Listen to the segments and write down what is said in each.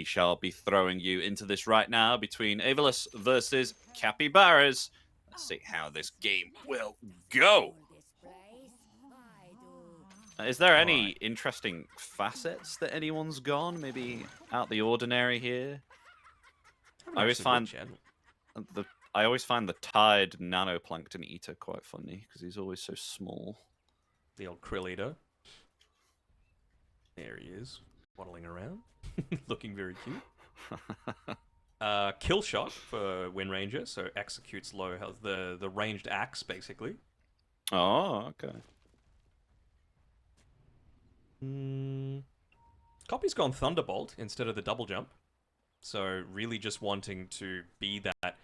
shall be throwing you into this right now between AVULUS versus Capy Baras. Let's see how this game will go. Is there any interesting facets that anyone's gone? Maybe out the ordinary here? I always find the tied nanoplankton eater quite funny because he's always so small. The old krill eater. There he is, waddling around, looking very cute. Kill shot for Wind Ranger, so executes low health, the ranged axe basically. Oh, okay. Copy's gone Thunderbolt instead of the double jump, so really just wanting to be that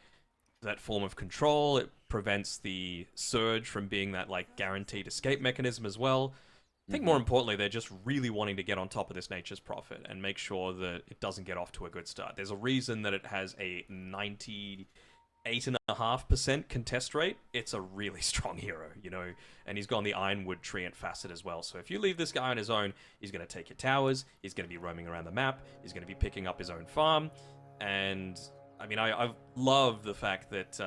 form of control. It prevents the surge from being that like guaranteed escape mechanism as well. I think more importantly, they're just really wanting to get on top of this Nature's Prophet and make sure that it doesn't get off to a good start. There's a reason that it has a 98.5% contest rate. It's a really strong hero, you know, and he's got the Ironwood Treant facet as well. So if you leave this guy on his own, he's going to take your towers, he's going to be roaming around the map, he's going to be picking up his own farm, and I mean, I love the fact that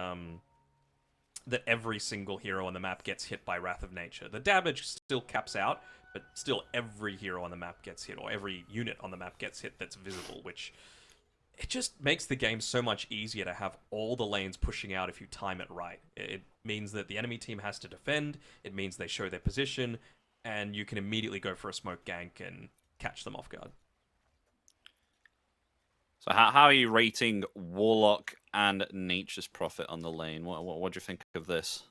that every single hero on the map gets hit by Wrath of Nature. The damage still caps out, but still every hero on the map gets hit, or every unit on the map gets hit that's visible, which it just makes the game so much easier to have all the lanes pushing out if you time it right. It means that the enemy team has to defend, it means they show their position, and you can immediately go for a smoke gank and catch them off guard. So how are you rating Warlock and Nature's Prophet on the lane? What do you think of this?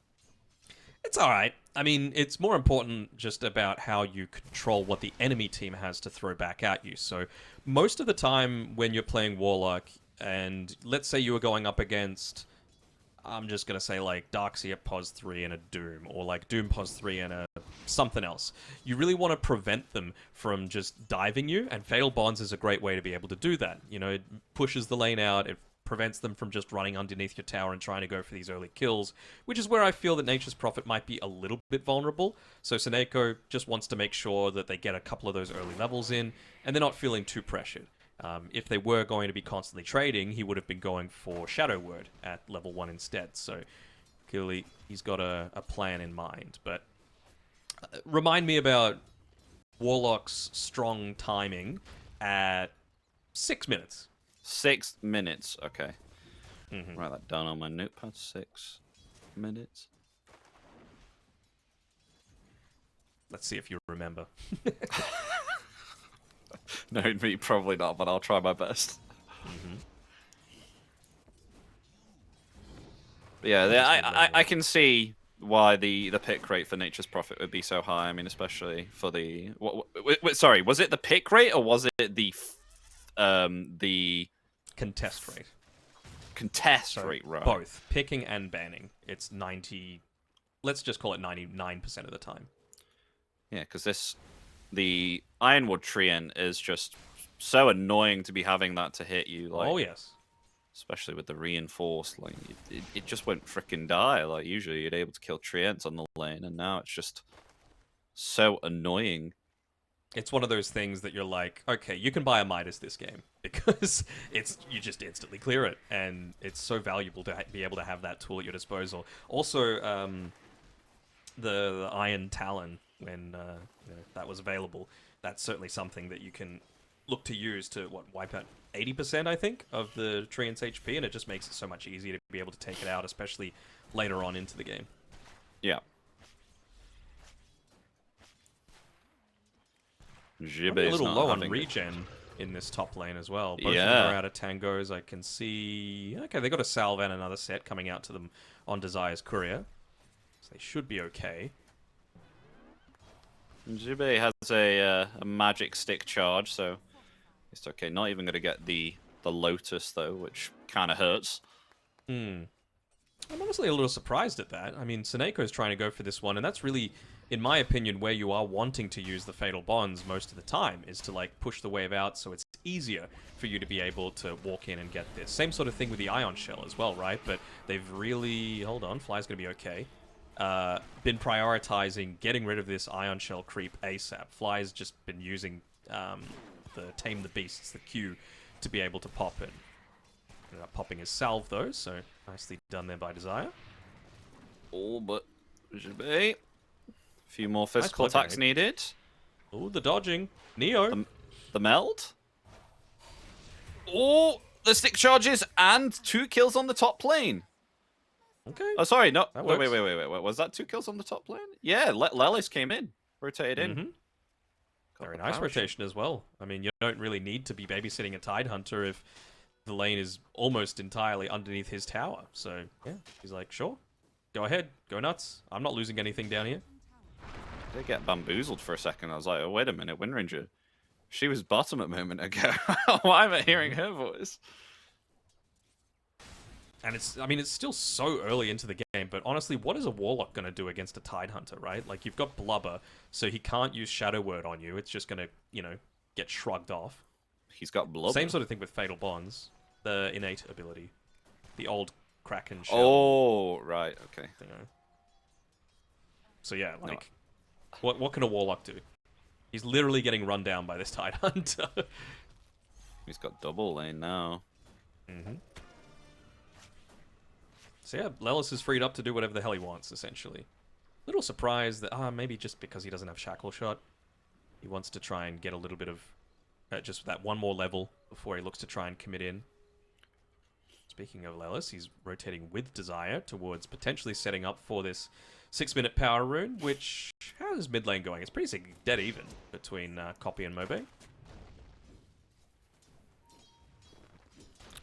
It's alright. I mean, it's more important just about how you control what the enemy team has to throw back at you. So most of the time when you're playing Warlock, and let's say you were going up against, I'm just going to say like Darkseer Pos 3 and a Doom, or like Doom Pos 3 and a something else. You really want to prevent them from just diving you, and Fatal Bonds is a great way to be able to do that. You know, it pushes the lane out, it prevents them from just running underneath your tower and trying to go for these early kills, which is where I feel that Nature's Prophet might be a little bit vulnerable. So Seneko just wants to make sure that they get a couple of those early levels in, and they're not feeling too pressured. If they were going to be constantly trading, he would have been going for Shadow Word at level 1 instead. So clearly he's got a plan in mind. But remind me about Warlock's strong timing at 6 minutes. 6 minutes, okay. Write that down on my notepad. 6 minutes. Let's see if you remember. No, me probably not, but I'll try my best. But yeah, I can see why the pick rate for Nature's Prophet would be so high. I mean, especially for the sorry, was it the pick rate or was it the contest rate? Contest rate, right? Both picking and banning. It's 90. Let's just call it 99% of the time. Yeah, because the Ironwood Treant is just so annoying to be having that to hit you. Like, oh yes. Especially with the reinforced, like it just won't fricking die. Like usually you'd able to kill Treants on the lane, and now it's just so annoying. It's one of those things that you're like, okay, you can buy a Midas this game because you just instantly clear it, and it's so valuable to be able to have that tool at your disposal. Also, the Iron Talon, when that was available, that's certainly something that you can look to use to wipe out 80%, I think, of the Treant's HP, and it just makes it so much easier to be able to take it out, especially later on into the game. Yeah. I'm a little low on regen in this top lane as well. Both of them are out of tangos. I can see... Okay, they got a salve and another set coming out to them on Desire's Courier. So they should be okay. Jube has a magic stick charge, so it's okay. Not even going to get the Lotus, though, which kind of hurts. I'm honestly a little surprised at that. I mean, Seneco's trying to go for this one, and that's really, in my opinion, where you are wanting to use the Fatal Bonds most of the time, is to like push the wave out so it's easier for you to be able to walk in and get this. Same sort of thing with the Ion Shell as well, right? But they've really... Hold on, Fly's going to be okay. Been prioritizing getting rid of this Ion Shell creep ASAP. Fly's just been using the Tame the Beasts, the Q, to be able to pop it. Ended up popping his salve though, so nicely done there by Desire. Oh, but should be. A few more physical attacks needed. Oh, the dodging. Neo. The meld. Oh, the stick charges and 2 kills on the top lane. Okay. Oh, sorry, no. Wait. Wait. Was that 2 kills on the top lane? Yeah, Lelis came in. Rotated in. Very nice rotation as well. I mean, you don't really need to be babysitting a Tide Hunter if the lane is almost entirely underneath his tower. So, yeah, he's like, sure, go ahead, go nuts. I'm not losing anything down here. I did get bamboozled for a second. I was like, oh, wait a minute, Wind Ranger. She was bottom a moment ago. Why am I hearing her voice? And it's still so early into the game, but honestly, what is a Warlock going to do against a Tide Hunter, right? Like, you've got Blubber, so he can't use Shadow Word on you. It's just going to, get shrugged off. He's got Blubber. Same sort of thing with Fatal Bonds, the innate ability. The old Kraken shell. Oh, right, okay. So yeah, like, what can a Warlock do? He's literally getting run down by this Tide Hunter. He's got double lane now. So yeah, Lelis is freed up to do whatever the hell he wants, essentially. Little surprised that, maybe just because he doesn't have Shackle Shot, he wants to try and get a little bit of just that one more level before he looks to try and commit in. Speaking of Lelis, he's rotating with Desire towards potentially setting up for this 6-minute power rune, which, how is mid lane going? It's pretty dead even between Capy and Mobe.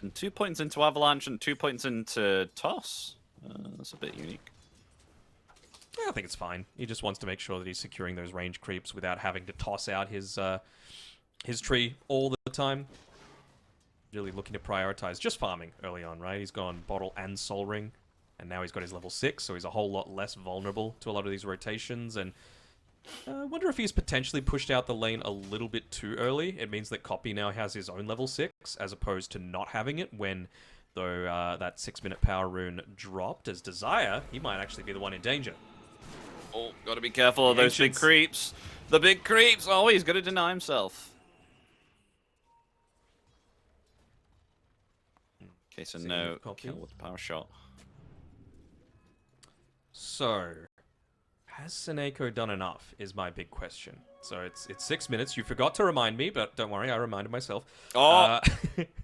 And 2 points into Avalanche and 2 points into Toss. That's a bit unique. Yeah, I think it's fine. He just wants to make sure that he's securing those range creeps without having to toss out his tree all the time. Really looking to prioritize just farming early on, right? He's gone Bottle and Soul Ring, and now he's got his level 6, so he's a whole lot less vulnerable to a lot of these rotations, and I wonder if he's potentially pushed out the lane a little bit too early. It means that Capy now has his own level 6, as opposed to not having it when, though, that 6-minute power rune dropped. As Desire, he might actually be the one in danger. Oh, gotta be careful of those big creeps. The big creeps! Oh, he's gonna deny himself. Okay, so no kill with the power shot. So, has Seneko done enough, is my big question. So it's 6 minutes. You forgot to remind me, but don't worry, I reminded myself. Oh,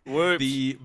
whoops. The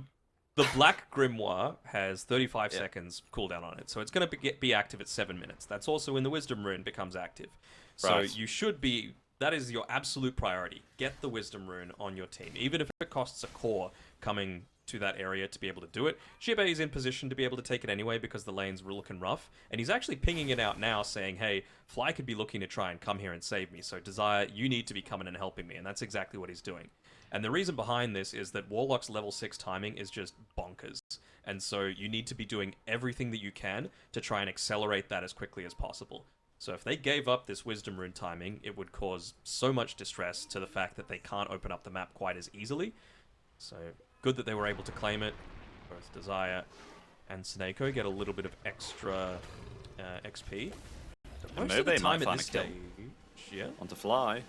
Black Grimoire has 35 seconds cooldown on it, so it's going to be active at 7 minutes. That's also when the Wisdom Rune becomes active. So you should be... That is your absolute priority. Get the Wisdom Rune on your team, even if it costs a core coming to that area to be able to do it. Xiebe is in position to be able to take it anyway because the lanes were looking rough, and he's actually pinging it out now saying, hey, Fly could be looking to try and come here and save me, so Desire, you need to be coming and helping me, and that's exactly what he's doing. And the reason behind this is that Warlock's level 6 timing is just bonkers, and so you need to be doing everything that you can to try and accelerate that as quickly as possible. So if they gave up this Wisdom Rune timing, it would cause so much distress to the fact that they can't open up the map quite as easily. So good that they were able to claim it. Both Desire and Seneko get a little bit of extra XP. And Mobe might find a kill. Yeah. On to Fly.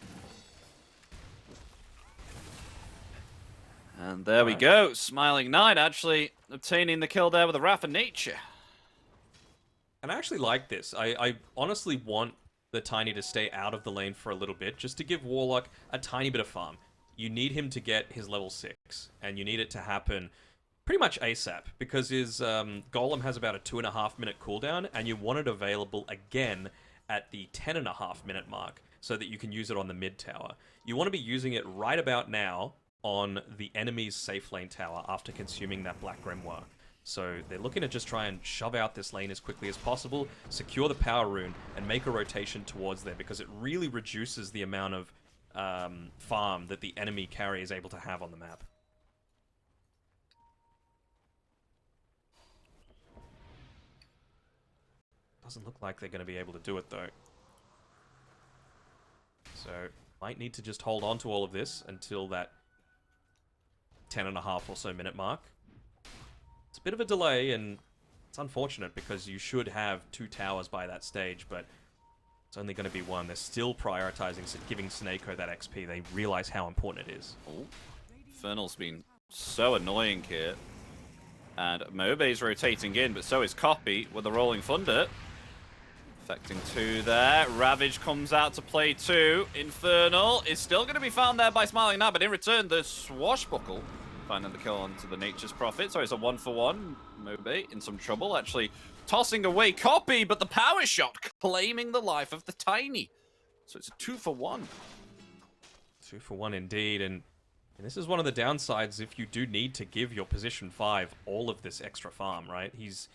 And there we go. Smiling Knight actually obtaining the kill there with a Wrath of Nature. And I actually like this. I honestly want the Tiny to stay out of the lane for a little bit, just to give Warlock a tiny bit of farm. You need him to get his level 6, and you need it to happen pretty much ASAP, because his Golem has about a 2.5 minute cooldown, and you want it available again at the 10.5 minute mark, so that you can use it on the mid tower. You want to be using it right about now on the enemy's safe lane tower after consuming that Black Grimoire. So they're looking to just try and shove out this lane as quickly as possible, secure the power rune, and make a rotation towards there, because it really reduces the amount of farm that the enemy carry is able to have on the map. Doesn't look like they're going to be able to do it, though. So, might need to just hold on to all of this until that 10.5 or so minute mark. It's a bit of a delay, and it's unfortunate because you should have 2 towers by that stage, but it's only going to be 1. They're still prioritizing giving Seneko that XP. They realize how important it is. Oh, Infernal's been so annoying here. And Mobe's rotating in, but so is Capy with the Rolling Thunder. Affecting 2 there. Ravage comes out to play 2. Infernal is still going to be found there by Smiling now, but in return, the Swashbuckle finding the kill onto the Nature's Prophet. So it's a 1-for-1. Mobe in some trouble, actually tossing away Capy, but the power shot claiming the life of the Tiny. So it's a 2-for-1. 2-for-1 indeed, and this is one of the downsides if you do need to give your position 5 all of this extra farm, right? He's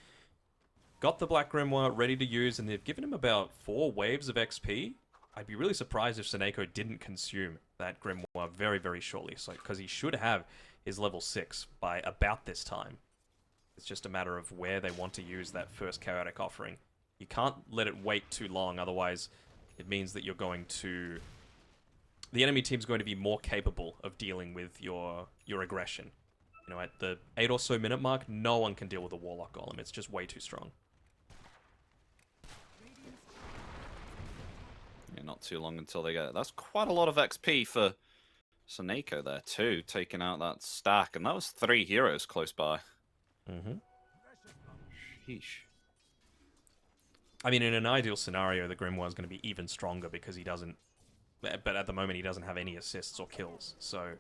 got the Black Grimoire ready to use, and they've given him about 4 waves of XP. I'd be really surprised if Seneko didn't consume that Grimoire very, very shortly, so because he should have his level 6 by about this time. It's just a matter of where they want to use that first Chaotic Offering. You can't let it wait too long, otherwise it means that you're going to... The enemy team's going to be more capable of dealing with your aggression. You know, at the 8 or so minute mark, no one can deal with a Warlock Golem. It's just way too strong. Yeah, not too long until they get it. That's quite a lot of XP for Seneko there too, taking out that stack. And that was 3 heroes close by. Mm-hmm. Sheesh. I mean, in an ideal scenario, the Grimoire is going to be even stronger because he doesn't... But at the moment, he doesn't have any assists or kills, so...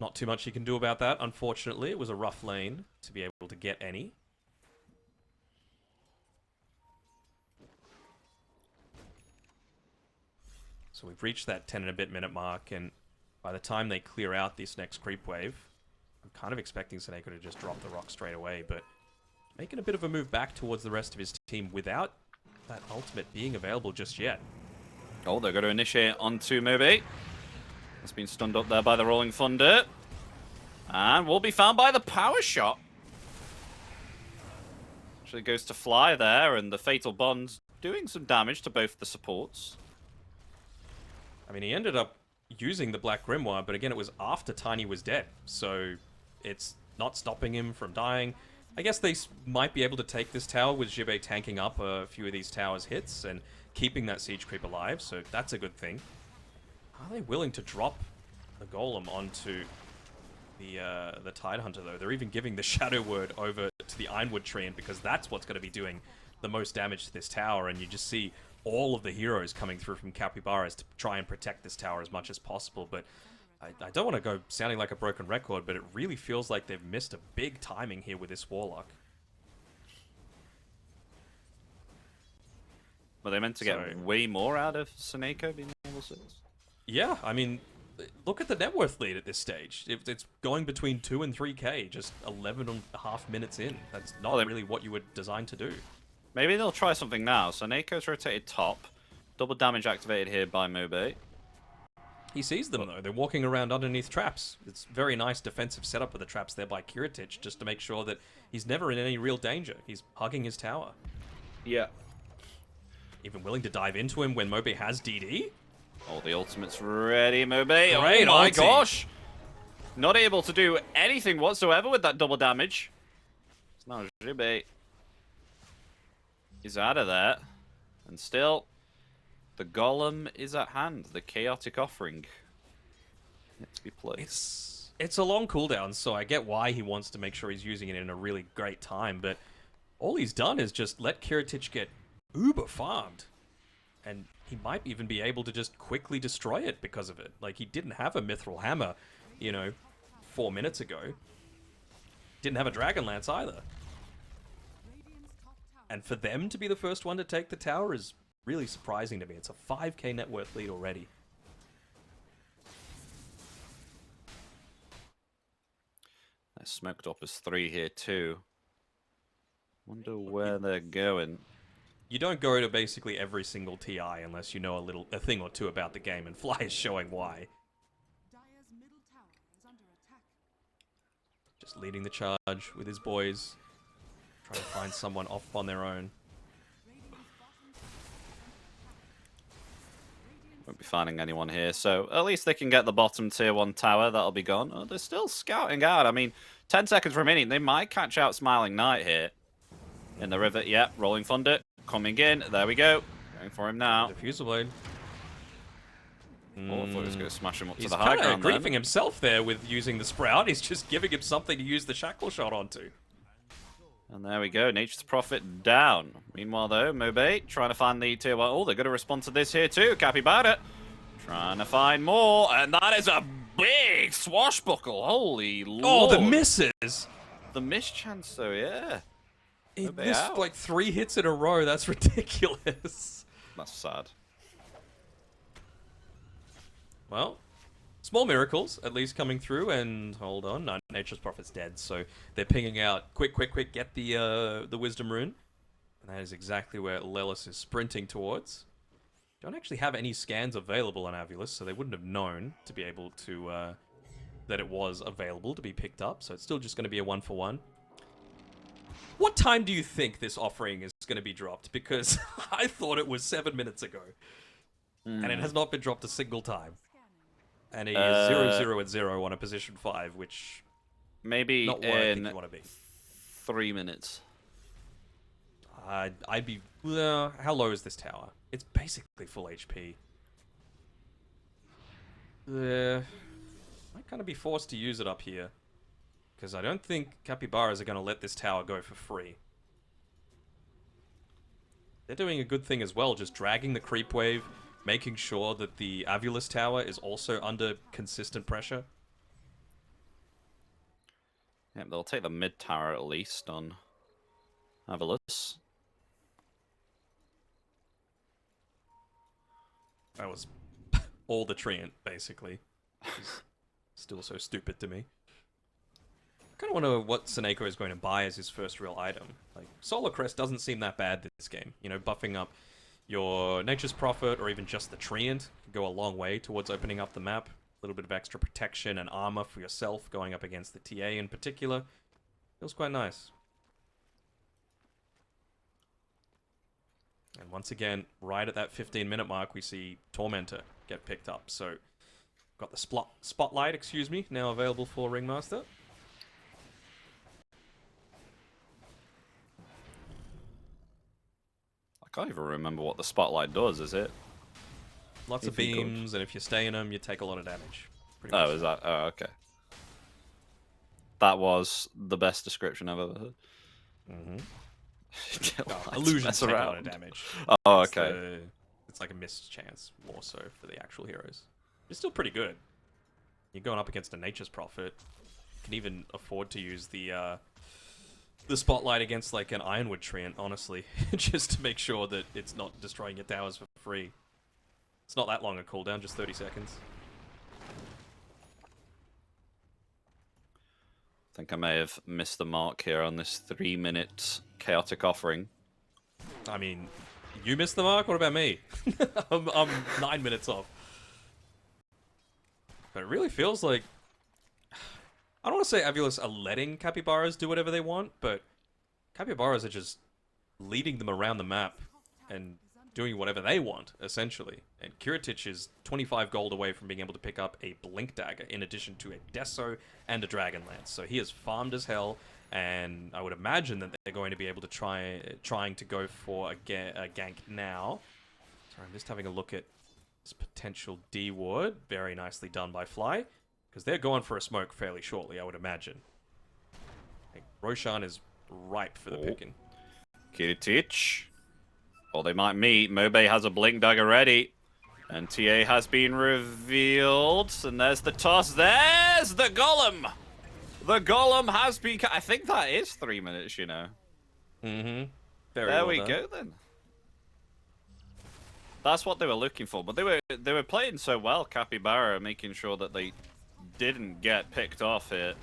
Not too much he can do about that, unfortunately. It was a rough lane to be able to get any. So we've reached that 10 and a bit minute mark, and by the time they clear out this next creep wave, I'm kind of expecting Seneko to just drop the rock straight away, but making a bit of a move back towards the rest of his team without that ultimate being available just yet. Oh, they're going to initiate onto Mobe. Has been stunned up there by the Rolling Thunder. And will be found by the power shot. Actually goes to fly there, and the Fatal Bond doing some damage to both the supports. I mean, he ended up using the Black Grimoire, but again, it was after Tiny was dead. So it's not stopping him from dying. I guess they might be able to take this tower with Jibe tanking up a few of these towers' hits and keeping that Siege Creep alive, so that's a good thing. Are they willing to drop the Golem onto the Tidehunter, though? They're even giving the Shadow Word over to the Ironwood Treant because that's what's going to be doing the most damage to this tower, and you just see all of the heroes coming through from Capy Baras to try and protect this tower as much as possible, but I don't want to go sounding like a broken record, but it really feels like they've missed a big timing here with this Warlock. Were they meant to get way more out of Seneko being level 6? Yeah, I mean, look at the net worth lead at this stage. It's going between 2 and 3k, just 11.5 minutes in. That's not really what you were designed to do. Maybe they'll try something now. Seneko's rotated top. Double damage activated here by Mobe. He sees them, though. They're walking around underneath traps. It's very nice defensive setup with the traps there by Kiritich, just to make sure that he's never in any real danger. He's hugging his tower. Yeah. Even willing to dive into him when Mobe has DD. Oh, the ultimate's ready, Mobe. Great oh my ulti. gosh! Not able to do anything whatsoever with that double damage. So now Jibe is out of there. And still, the Golem is at hand. The Chaotic Offering yet to be placed. It's a long cooldown, so I get why he wants to make sure he's using it in a really great time, but all he's done is just let Kiritich get uber farmed. And he might even be able to just quickly destroy it because of it. Like, he didn't have a Mithril Hammer, you know, 4 minutes ago. Didn't have a Dragon Lance either. And for them to be the first one to take the tower is really surprising to me. It's a 5k net worth lead already. They're smoked up as 3 here too. Wonder where they're going. You don't go to basically every single TI unless you know a thing or two about the game, and Fly is showing why. Just leading the charge with his boys, trying to find someone off on their own. Won't be finding anyone here, so at least they can get the bottom tier 1 tower. That'll be gone. Oh, they're still scouting out. I mean, 10 seconds remaining. They might catch out Smiling Knight here. In the river, yeah, Rolling Thunder coming in. There we go. Going for him now. Diffusal Blade. Oh, I thought he was going to smash him up to He's the high kind of ground griefing then. himself there with using the Sprout. He's just giving him something to use the Shackle Shot onto. And there we go, Nature's Prophet down. Meanwhile, though, Mobe trying to find the tier 1. Oh, they're going to respond to this here too. Capy Baras trying to find more, and that is a big swashbuckle. Holy lord. Oh, the misses! The miss chance, though, yeah. He Mobe missed out. like 3 hits in a row. That's ridiculous. That's sad. Well, small miracles, at least, coming through, and hold on, no, Nature's Prophet's dead, so they're pinging out, quick, get the Wisdom Rune, and that is exactly where Lelis is sprinting towards. Don't actually have any scans available on AVULUS, so they wouldn't have known to be able to, that it was available to be picked up, so it's still just going to be a 1-for-1. What time do you think this offering is going to be dropped? Because I thought it was 7 minutes ago, and it has not been dropped a single time. And he is 0-0 and 0 on a position 5, which maybe not where I think in you want to be. 3 minutes. I'd be... how low is this tower? It's basically full HP. Might kind of be forced to use it up here. Because I don't think Capy Baras are going to let this tower go for free. They're doing a good thing as well, just dragging the creep wave, making sure that the AVULUS tower is also under consistent pressure. Yeah, they'll take the mid tower at least on AVULUS. That was all the Treant, basically. It's still so stupid to me. I kind of wonder what Seneko is going to buy as his first real item. Like, Solar Crest doesn't seem that bad this game. You know, buffing up your Nature's Prophet or even just the Treant can go a long way towards opening up the map. A little bit of extra protection and armor for yourself going up against the TA in particular. Feels quite nice. And once again, right at that 15-minute mark, we see Tormentor get picked up. So, got the Spotlight, excuse me, now available for Ringmaster. I can't even remember what the Spotlight does, is it? Lots of beams, and if you stay in them, you take a lot of damage. Oh, is that? Oh, okay. That was the best description I've ever heard. Mm-hmm. Illusions take a lot of damage. Oh, okay. It's like a missed chance, more so for the actual heroes. It's still pretty good. You're going up against a Nature's Prophet. You can even afford to use the Spotlight against like an Ironwood Treant, honestly, just to make sure that it's not destroying your towers for free. It's not that long a cooldown, just 30 seconds. I think I may have missed the mark here on this 3-minute chaotic offering. I mean, you missed the mark? What about me? I'm 9 minutes off. But it really feels like... I don't want to say AVULUS are letting Capy Baras do whatever they want, but Capy Baras are just leading them around the map and doing whatever they want, essentially. And Kiritich is 25 gold away from being able to pick up a Blink Dagger, in addition to a Deso and a Dragonlance. So he is farmed as hell, and I would imagine that they're going to be able to trying to go for a gank now. Sorry, I'm just having a look at this potential D-ward. Very nicely done by Fly, because they're going for a smoke fairly shortly, I would imagine. Like, Roshan is ripe for the picking. Kiritich. Or they might meet. Mobe has a Blink Dagger ready. And TA has been revealed. And there's the toss. There's the Golem! The Golem has been... I think that is 3 minutes, you know. Mm-hmm. There we go, then. That's what they were looking for. But they were playing so well, Capy Baras, making sure that they didn't get picked off here.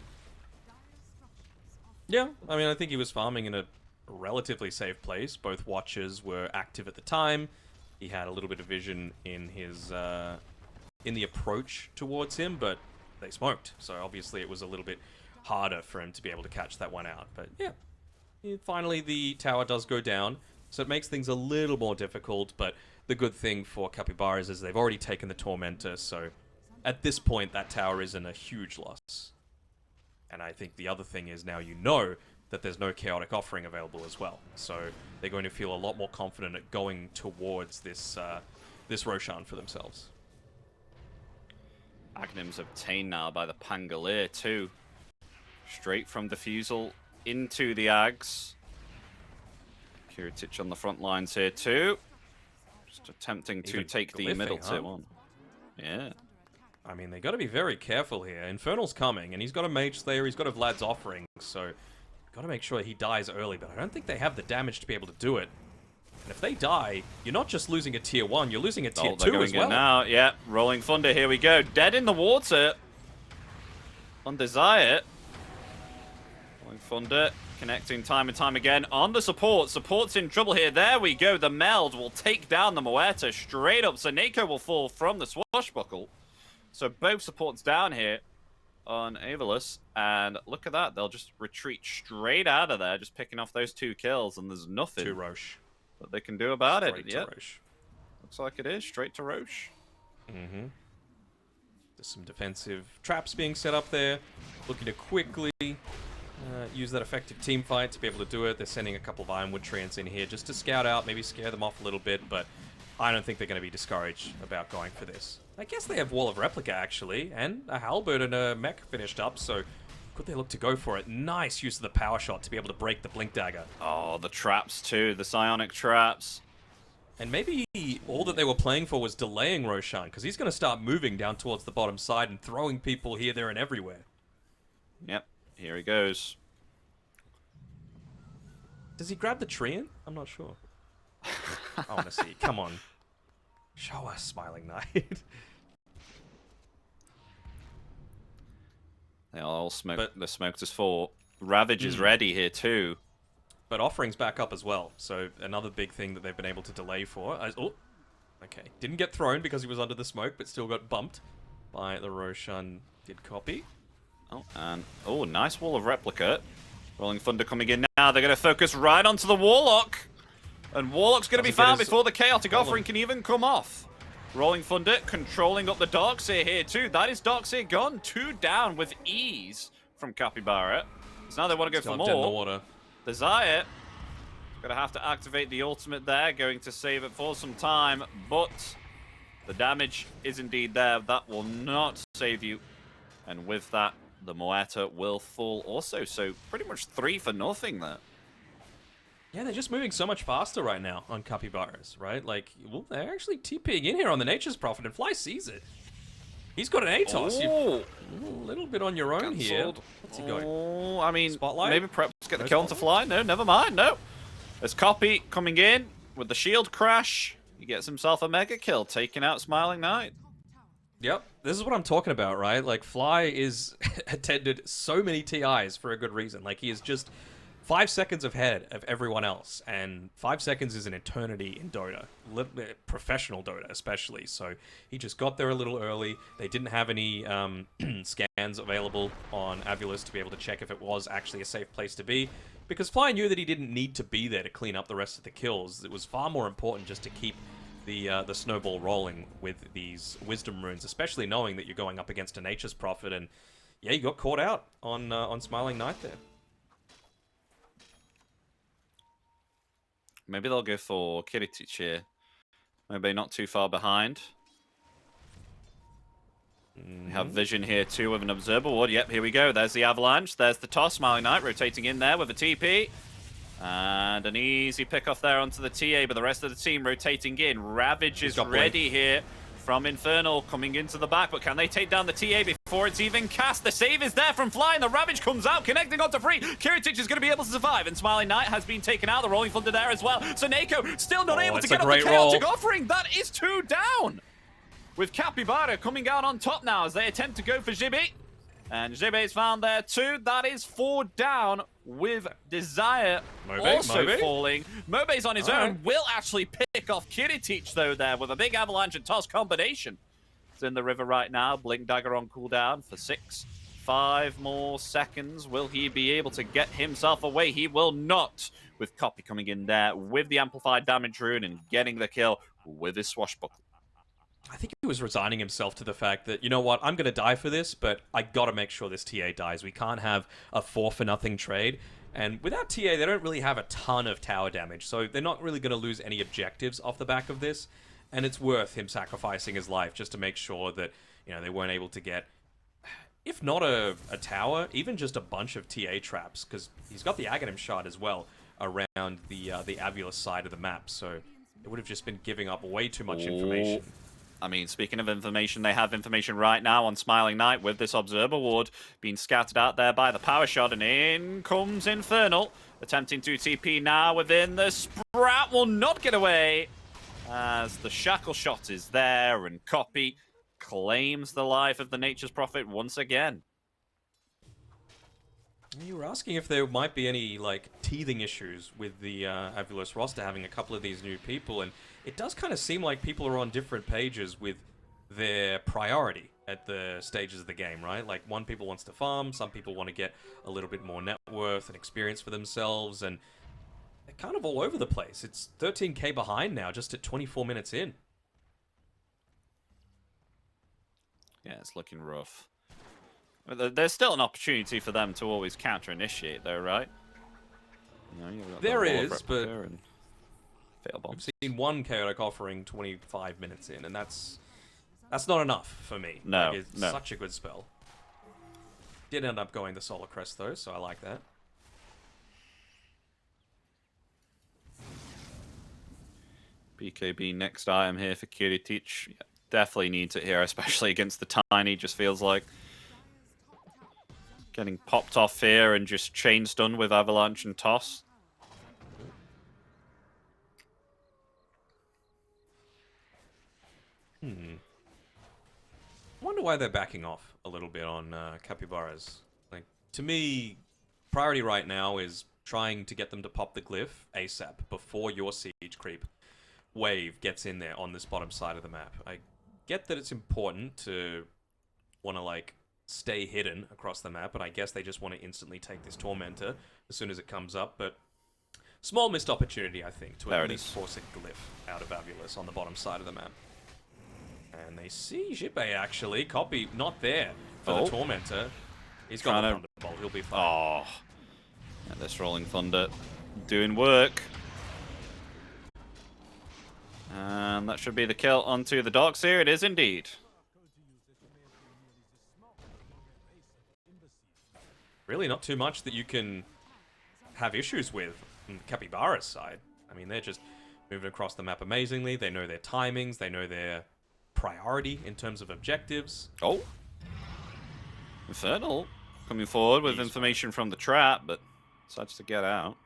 Yeah, I mean, I think he was farming in a relatively safe place. Both watchers were active at the time. He had a little bit of vision in his in the approach towards him, but they smoked. So obviously it was a little bit harder for him to be able to catch that one out. But yeah, finally the tower does go down, so it makes things a little more difficult. But the good thing for Capy Baras is they've already taken the Tormentor, so at this point that tower isn't a huge loss. And I think the other thing is now you know that there's no chaotic offering available as well. So they're going to feel a lot more confident at going towards this this Roshan for themselves. Agnim's obtained now by the Pangolier too. Straight from Defusal into the Ags. Kiritic on the front lines here too. Just attempting to take the middle tier one. Yeah. I mean, they got to be very careful here. Infernal's coming, and he's got a Mage Slayer, he's got a Vlad's Offering, so got to make sure he dies early, but I don't think they have the damage to be able to do it. And if they die, you're not just losing a tier 1, you're losing a tier 2 as well. Now. Yeah, Rolling Thunder, here we go. Dead in the water. On Desire. Rolling Thunder, connecting time and time again on the support. Support's in trouble here. There we go. The Meld will take down the Moeta straight up. So Nako will fall from the Swashbuckle. So both supports down here on AVULUS. And look at that. They'll just retreat straight out of there, just picking off those 2 kills. And there's nothing. 2 Roche. That they can do about Straight it. To Yep. Roche. Looks like it is. Straight to Roche. Mm-hmm. There's some defensive traps being set up there. Looking to quickly use that effective team fight to be able to do it. They're sending a couple of Ironwood Treants in here just to scout out, maybe scare them off a little bit, but I don't think they're going to be discouraged about going for this. I guess they have Wall of Replica, actually, and a Halberd and a Mech finished up, so could they look to go for it? Nice use of the power shot to be able to break the Blink Dagger. Oh, the traps too, the psionic traps. And maybe all that they were playing for was delaying Roshan, because he's going to start moving down towards the bottom side and throwing people here, there, and everywhere. Yep, here he goes. Does he grab the Treant? I'm not sure. I want to see. Come on. Show us, Smiling Knight. They all smoke. The smoked us for. Ravage is ready here too. But Offering's back up as well. So another big thing that they've been able to delay for. Oh, okay. Didn't get thrown because he was under the smoke, but still got bumped by the Roshan. Did copy. Oh, and nice Wall of Replica. Rolling Thunder coming in now. They're going to focus right onto the Warlock. And Warlock's going to be found before the Chaotic Offering can even come off. Rolling Thunder controlling up the Darkseer here too. That is Darkseer gone. 2 down with ease from Capy Baras. So now they want to go for more. Dead in the water. Desire. Going to have to activate the ultimate there. Going to save it for some time. But the damage is indeed there. That will not save you. And with that, the Moeta will fall also. So pretty much 3 for nothing there. Yeah, they're just moving so much faster right now on Capy Baras, right? Like, well, they're actually TPing in here on the Nature's Prophet, and Fly sees it. He's got an ATOS. A little bit on your own here. What's he going? Oh, I mean, Spotlight? maybe perhaps get the kill onto Fly. No, never mind. No. There's Capy coming in with the shield crash. He gets himself a mega kill, taking out Smiling Knight. Yep, this is what I'm talking about, right? Like, Fly is attended so many TIs for a good reason. Like, he is just 5 seconds ahead of everyone else, and 5 seconds is an eternity in Dota, professional Dota especially. So he just got there a little early. They didn't have any scans available on AVULUS to be able to check if it was actually a safe place to be, because Fly knew that he didn't need to be there to clean up the rest of the kills. It was far more important just to keep the snowball rolling with these Wisdom Runes, especially knowing that you're going up against a Nature's Prophet, and yeah, you got caught out on Smiling Knight there. Maybe they'll go for Kiritic here. Maybe not too far behind. We have vision here too with an Observer Ward. Yep, here we go. There's the Avalanche. There's the toss. Smiling Knight rotating in there with a TP. And an easy pick off there onto the TA, but the rest of the team rotating in. Ravage is ready here from Infernal coming into the back, but can they take down the TA before it's even cast? The save is there from Fly, and the Ravage comes out, connecting onto Free. Kiritic is going to be able to survive, and Smiling Knight has been taken out. The Rolling Thunder there as well. So Nako still not able to get up the Chaotic Offering. That is 2 down. With Capy Baras coming out on top now as they attempt to go for Jibby. And Jibby's found there too. That is 4 down with Desire also falling. Mobe's on his own. Will actually pick off Kiritic though there with a big Avalanche and Toss combination. It's in the river right now. Blink Dagger on cooldown for 5 more seconds. Will he be able to get himself away? He will not. With Capy coming in there with the amplified damage rune and getting the kill with his swashbuckle. I think he was resigning himself to the fact that, you know what, I'm going to die for this, but I got to make sure this TA dies. We can't have a 4-for-nothing trade. And without TA, they don't really have a ton of tower damage, so they're not really going to lose any objectives off the back of this. And it's worth him sacrificing his life just to make sure that, You know, they weren't able to get, if not a tower, even just a bunch of TA traps, because he's got the Aghanim shard as well around the AVULUS side of the map, so it would have just been giving up way too much information. I mean, speaking of information, they have information right now on Smiling Knight with this Observer Ward being scattered out there by the Power Shot, and in comes Infernal, attempting to TP now within the Sprout, will not get away, as the Shackle Shot is there, and Capy claims the life of the Nature's Prophet once again. You were asking if there might be any, like, teething issues with the AVULUS roster having a couple of these new people, and it does kind of seem like people are on different pages with their priority at the stages of the game, right? Like, one people wants to farm, some people want to get a little bit more net worth and experience for themselves, and they're kind of all over the place. It's 13k behind now, just at 24 minutes in. Yeah, it's looking rough. There's still an opportunity for them to always counter-initiate, though, right? You know, there is, but we've seen one chaotic offering 25 minutes in, and that's not enough for me. No, like, it's such a good spell. Did end up going the Solar Crest, though, so I like that. BKB next item here for Kiritich. Yeah, definitely needs it here, especially against the Tiny. Just feels like getting popped off here and just chain stun with Avalanche and Toss. Wonder why they're backing off a little bit on Capy Baras. Like, to me, priority right now is trying to get them to pop the glyph ASAP before your siege creep wave gets in there on this bottom side of the map. I get that it's important to want to, like, stay hidden across the map, but I guess they just want to instantly take this Tormentor as soon as it comes up, but small missed opportunity, I think, to at least force a glyph out of AVULUS on the bottom side of the map. And they see Jipe, actually. Capy not there for the Tormentor. He's got the Thunderbolt, he'll be fine. Oh, yeah, this Rolling Thunder doing work. And that should be the kill onto the docks here. It is indeed. Really not too much that you can have issues with on the Capy Baras side. I mean, they're just moving across the map amazingly. They know their timings. They know their priority in terms of objectives. Oh. Infernal coming forward with information from the trap, but decides to get out.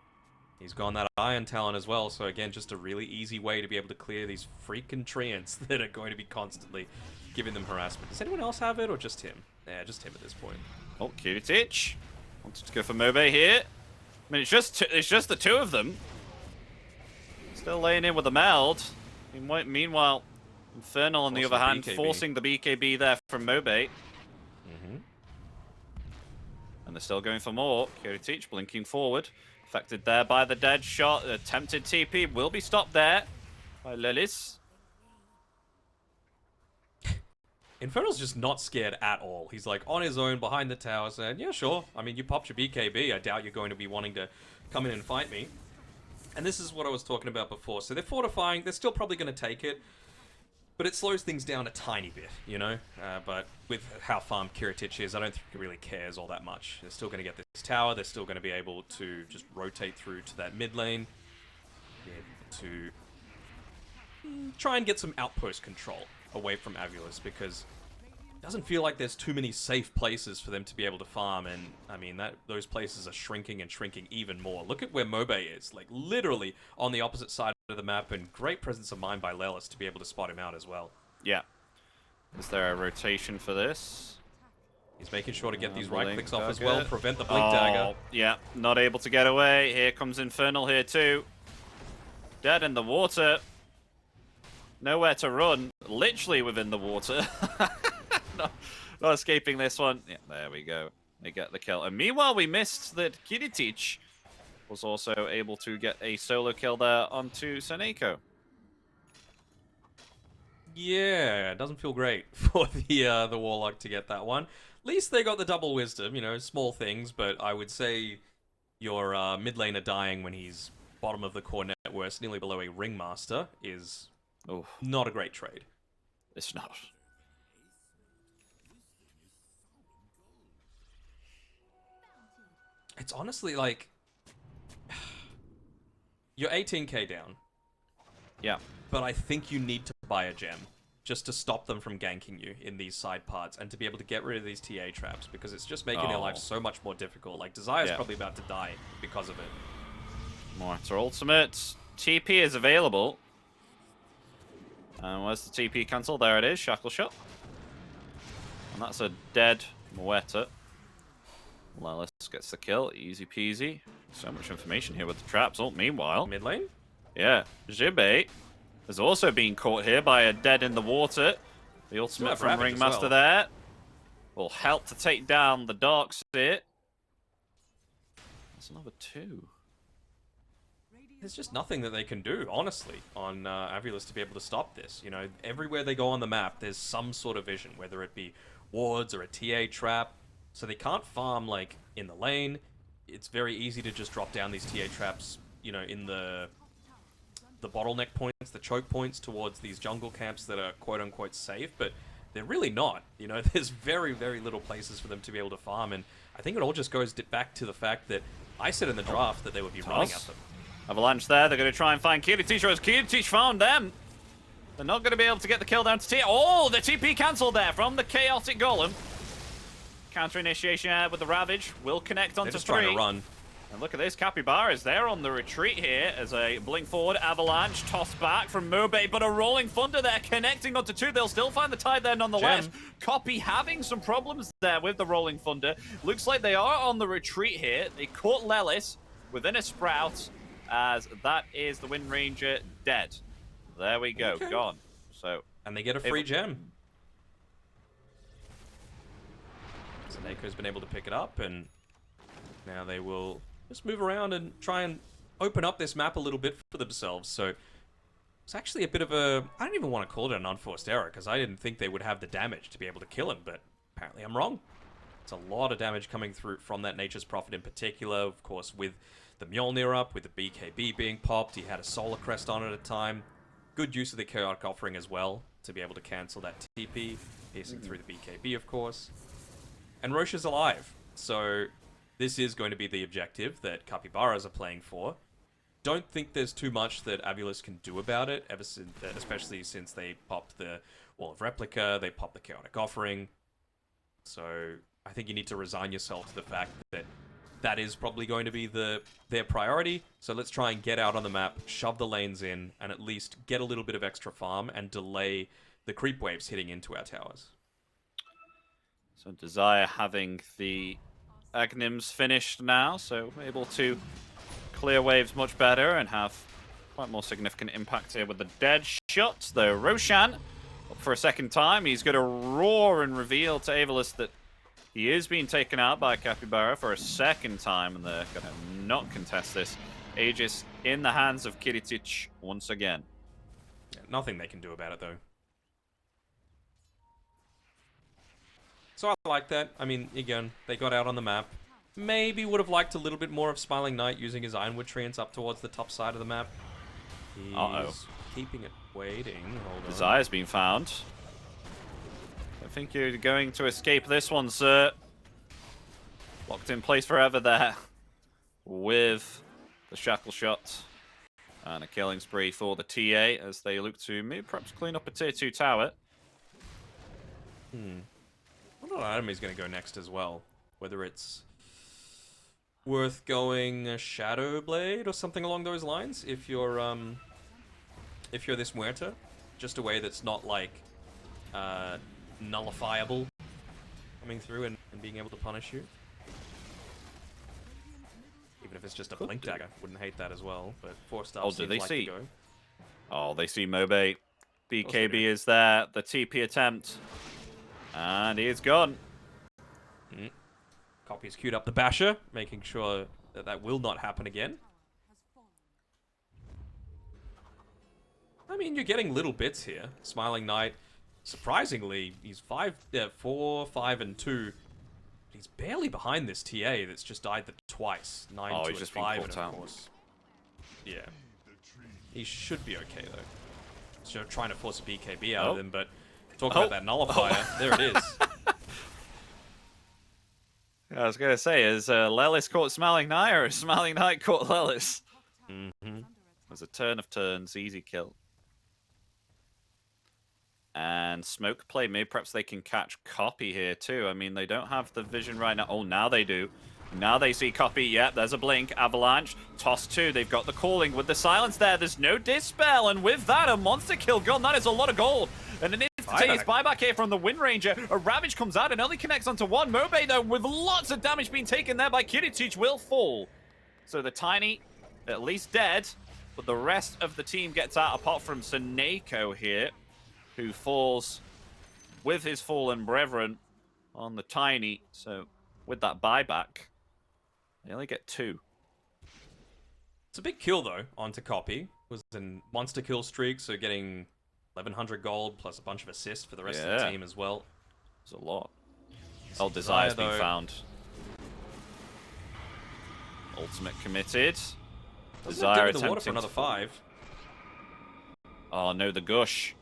He's gone that Iron Talon as well, so again, just a really easy way to be able to clear these freaking treants that are going to be constantly giving them harassment. Does anyone else have it, or just him? Yeah, just him at this point. Oh, Kiritich wanted to go for Mobe here. I mean, it's just the two of them. Still laying in with the meld. Meanwhile, Infernal on the other hand, forcing the BKB there from Mobe. And they're still going for more. Kiritich blinking forward. Affected there by the dead shot. Attempted TP will be stopped there by Lelis. Infernal's just not scared at all. He's like on his own behind the tower saying, yeah, sure. I mean, you popped your BKB. I doubt you're going to be wanting to come in and fight me. And this is what I was talking about before. So they're fortifying. They're still probably going to take it. But it slows things down a tiny bit, you know? But with how farmed Kiritich is, I don't think he really cares all that much. They're still going to get this tower. They're still going to be able to just rotate through to that mid lane. Be able to try and get some outpost control away from AVULUS, because it doesn't feel like there's too many safe places for them to be able to farm. And, I mean, those places are shrinking and shrinking even more. Look at where Mobe is, like, literally on the opposite side of the map, and great presence of mind by Lelis to be able to spot him out as well. Yeah. Is there a rotation for this? He's making sure to get these right clicks off as well, prevent the blink dagger. Yeah, not able to get away. Here comes Infernal here too. Dead in the water. Nowhere to run. Literally within the water. not escaping this one. Yeah, there we go. They get the kill. And meanwhile, we missed that Kiritich was also able to get a solo kill there onto Seneko. Yeah, it doesn't feel great for the Warlock to get that one. At least they got the double wisdom, you know, small things, but I would say your mid laner dying when he's bottom of the core net worth, nearly below a Ringmaster, is not a great trade. It's not. It's honestly like... You're 18k down. Yeah. But I think you need to buy a gem just to stop them from ganking you in these side parts and to be able to get rid of these TA traps because it's just making their life so much more difficult. Like, Desire's probably about to die because of it. Mortar ultimate. TP is available. And where's the TP cancel? There it is, Shackle Shot. And that's a dead Muerta. Lelis gets the kill, easy peasy. So much information here with the traps. Oh, meanwhile... Mid lane? Yeah, Jibe has also been caught here by a dead in the water. The ultimate from Ringmaster there will help to take down the Darkseer. That's another 2. There's just nothing that they can do, honestly, on AVULUS to be able to stop this. You know, everywhere they go on the map, there's some sort of vision, whether it be wards or a TA trap. So they can't farm, like, in the lane. It's very easy to just drop down these TA traps, you know, in the bottleneck points, the choke points towards these jungle camps that are quote-unquote safe, but they're really not. You know, there's very, very little places for them to be able to farm, and I think it all just goes back to the fact that I said in the draft that they would be running at them. Avalanche there, they're going to try and find Kiriteach, as Kiriteach found them. They're not going to be able to get the kill down to T. Oh, the TP cancelled there from the Chaotic Golem. Counter initiation with the Ravage will connect onto 3. They're just trying to run. And look at this, Capy Baras, they're on the retreat here as a blink forward, Avalanche tossed back from Mobe, but a Rolling Thunder there connecting onto 2. They'll still find the tide there nonetheless. Copy having some problems there with the Rolling Thunder. Looks like they are on the retreat here. They caught Lelis within a Sprout as that is the Wind Ranger dead. There we go, gone. So, and they get a free gem. So Nako's been able to pick it up, and now they will just move around and try and open up this map a little bit for themselves. So it's actually a bit of a... I don't even want to call it an unforced error, because I didn't think they would have the damage to be able to kill him, but apparently I'm wrong. It's a lot of damage coming through from that Nature's Prophet in particular, of course, with the Mjolnir up, with the BKB being popped. He had a Solar Crest on at a time. Good use of the Chaotic Offering as well, to be able to cancel that TP, piercing through the BKB, of course. And Roche is alive, so this is going to be the objective that Capy Baras are playing for. Don't think there's too much that AVULUS can do about it, especially since they popped the Wall of Replica, they popped the Chaotic Offering. So I think you need to resign yourself to the fact that that is probably going to be their priority. So let's try and get out on the map, shove the lanes in, and at least get a little bit of extra farm and delay the creep waves hitting into our towers. So Desire having the Agnims finished now, so able to clear waves much better and have quite more significant impact here with the dead shot. The Roshan up for a second time. He's going to roar and reveal to AVULUS that he is being taken out by Capy Baras for a second time, and they're going to not contest this. Aegis in the hands of Kiriteach once again. Yeah, nothing they can do about it, though. So I like that. I mean, again, they got out on the map. Maybe would have liked a little bit more of Smiling Knight using his Ironwood Treants up towards the top side of the map. He's keeping it waiting. Hold on. Desire's been found. I think you're going to escape this one, sir. Locked in place forever there with the Shackle Shot. And a killing spree for the TA as they look to maybe perhaps clean up a tier 2 tower. I don't know what item he's going to go next as well. Whether it's worth going a Shadow Blade or something along those lines. If you're this Muerta, just a way that's not like nullifiable coming through and being able to punish you. Even if it's just a Blink Dagger, wouldn't hate that as well. But 4-star seems like to go. Oh, they see Mobe. BKB is there. The TP attempt. And he is gone. Copy's queued up the Basher, making sure that that will not happen again. I mean, you're getting little bits here. Smiling Knight, surprisingly, he's 4, 5, and 2. He's barely behind this TA that's just died twice. 9, 2, and 5, and of course. Yeah. He should be okay, though. So trying to force a BKB out of him, but talk about that nullifier. There it is. I was going to say, is Lelis caught Smiling Knight, or is Smiling Knight caught Lelis? Mm-hmm. There's a turn of turns, easy kill. And smoke play, maybe perhaps they can catch Capy here too. I mean, they don't have the vision right now. Oh, now they do. Now they see Capy. Yep, there's a blink. Avalanche. Toss 2. They've got the calling with the silence there. There's no dispel. And with that, a monster kill gone. That is a lot of gold. And an instantaneous buyback here from the Wind Ranger. A Ravage comes out and only connects onto one. Mobe, though, with lots of damage being taken there by Kiritich, will fall. So the Tiny, at least dead. But the rest of the team gets out, apart from Seneko here, who falls with his fallen brethren on the Tiny. So with that buyback, they only get 2. It's a big kill, though, onto Capy. It was a monster kill streak, so getting 1,100 gold plus a bunch of assists for the rest of the team as well. It's a lot. Oh, Desire's been found. Ultimate committed. Desire in the water for another 5. Oh no, the Gush.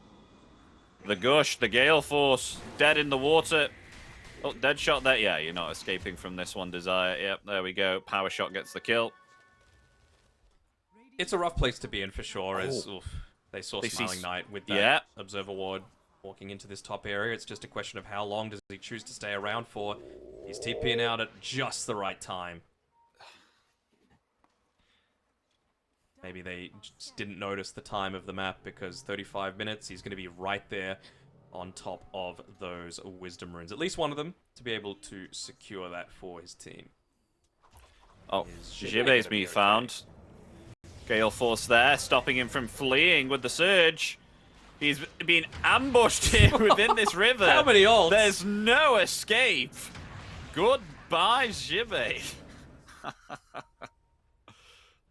The Gush, the Gale Force, dead in the water. Oh, dead shot there. Yeah, you're not escaping from this one, Desire. Yep, there we go. Power shot gets the kill. It's a rough place to be in for sure, as they saw Smiling Knight with that Observer Ward walking into this top area. It's just a question of how long does he choose to stay around for. He's TPing out at just the right time. Maybe they just didn't notice the time of the map, because 35 minutes, he's going to be right there on top of those Wisdom Runes. At least one of them, to be able to secure that for his team. Oh, Jibe's been found. Gale Force there, stopping him from fleeing with the Surge. He's been ambushed here within this river. How many ults? There's no escape. Goodbye, Jibe.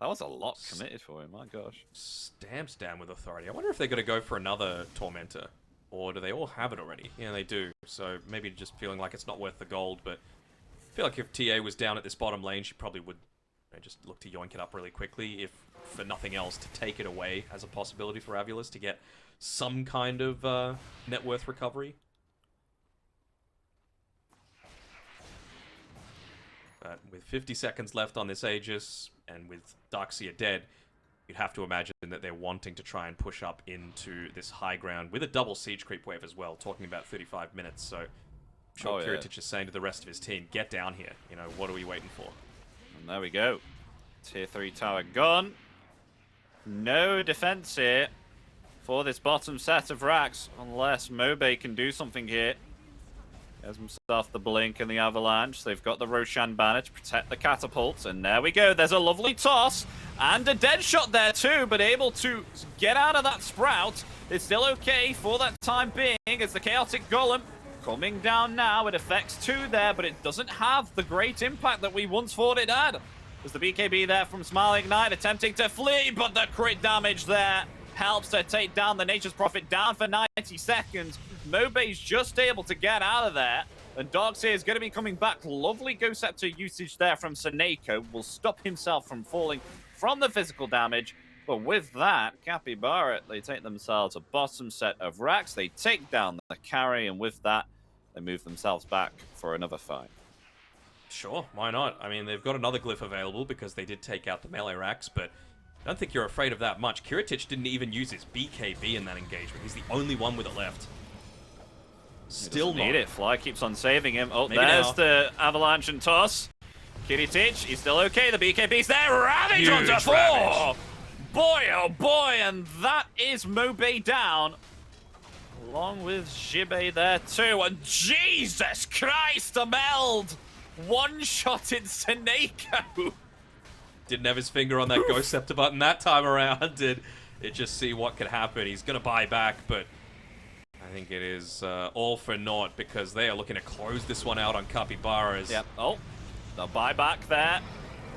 That was a lot committed for him, my gosh. Stamps down with authority. I wonder if they're going to go for another Tormentor. Or do they all have it already? Yeah, they do. So maybe just feeling like it's not worth the gold, but I feel like if TA was down at this bottom lane, she probably would just look to yoink it up really quickly, if for nothing else, to take it away as a possibility for AVULUS to get some kind of net worth recovery. But with 50 seconds left on this Aegis, and with Darkseer dead, you'd have to imagine that they're wanting to try and push up into this high ground with a double siege creep wave as well, talking about 35 minutes. So I'm sure Kiritich is saying to the rest of his team, get down here. You know, what are we waiting for? And there we go. Tier 3 tower gone. No defense here for this bottom set of racks, unless Mobe can do something here. Has himself the Blink and the Avalanche. They've got the Roshan banner to protect the catapults. And there we go. There's a lovely toss. And a dead shot there too, but able to get out of that Sprout. It's still okay for that time being. It's the Chaotic Golem coming down now. It affects 2 there, but it doesn't have the great impact that we once thought it had. There's the BKB there from Smiling Knight attempting to flee, but the crit damage there helps to take down the Nature's Prophet down for 90 seconds. Mobe's just able to get out of there, and Darkseer is going to be coming back. Lovely Ghost Scepter usage there from Seneko will stop himself from falling from the physical damage. But with that, Capy Baras, they take themselves a bottom set of racks. They take down the carry, and with that, they move themselves back for another fight. Sure, why not? I mean, they've got another glyph available because they did take out the melee racks, but I don't think you're afraid of that much. Kiritich didn't even use his BKB in that engagement. He's the only one with it left. Still not. Need it. Fly keeps on saving him. Oh, maybe there's the Avalanche and Toss. Kiritich, he's still okay. The BKB's there. Ravage onto 4. Boy, oh boy, and that is Mobe down. Along with Jibe there too. And Jesus Christ, a meld! One-shotted Seneko. Didn't have his finger on that Ghost Scepter button that time around. Did it just see what could happen? He's going to buy back, but I think it is all for naught, because they are looking to close this one out on Capy Baras. Yep. Oh, the buyback there.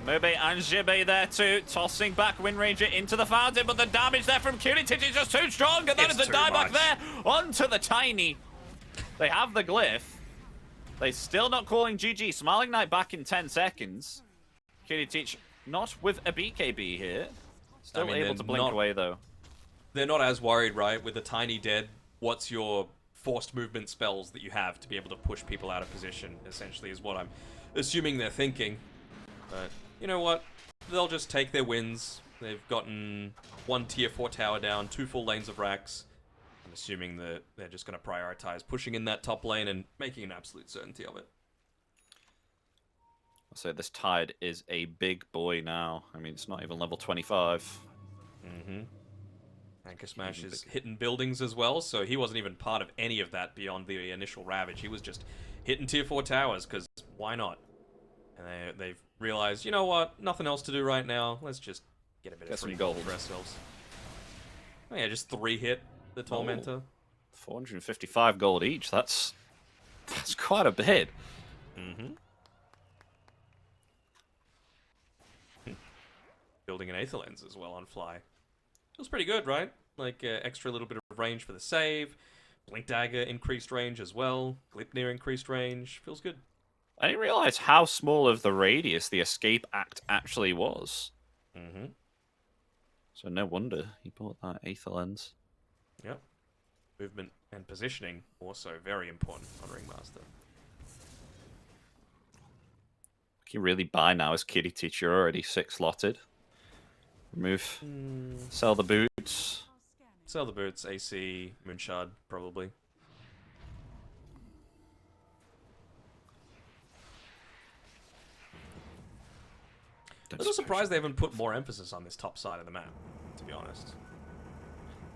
Mobe and Jibe there too, tossing back Wind Ranger into the fountain, but the damage there from Kiritich is just too strong, and that is a dieback there onto the Tiny. They have the glyph. They're still not calling GG. Smiling Knight back in 10 seconds. Kiritich not with a BKB here. Still able to blink away though. They're not as worried, right? With the Tiny dead, what's your forced movement spells that you have to be able to push people out of position, essentially, is what I'm assuming they're thinking. But you know what? They'll just take their wins. They've gotten 1 tier 4 tower down, 2 full lanes of racks. I'm assuming that they're just going to prioritize pushing in that top lane and making an absolute certainty of it. So this Tide is a big boy now. I mean, it's not even level 25. Mm-hmm. Anchor Smash is hitting buildings as well, so he wasn't even part of any of that beyond the initial Ravage. He was just hitting tier 4 towers, because why not? And they've realized, you know what, nothing else to do right now. Let's just get a bit of free gold for ourselves. Oh yeah, just 3 hit the Tormentor. 455 gold each. That's quite a bit. Mm-hmm. Building an Aether Lens as well on Fly. Feels pretty good, right? Like, extra little bit of range for the save. Blink Dagger increased range as well. Gleipnir increased range. Feels good. I didn't realize how small of the radius the escape act actually was. Mm-hmm. So no wonder he bought that Aether Lens. Yep. Movement and positioning also very important on Ringmaster. Can you really buy now as Kitty Teacher? You're already 6 slotted. Remove. Sell the boots. Sell the boots, AC, Moonshard, probably. I'm a little surprised they haven't put more emphasis on this top side of the map, to be honest.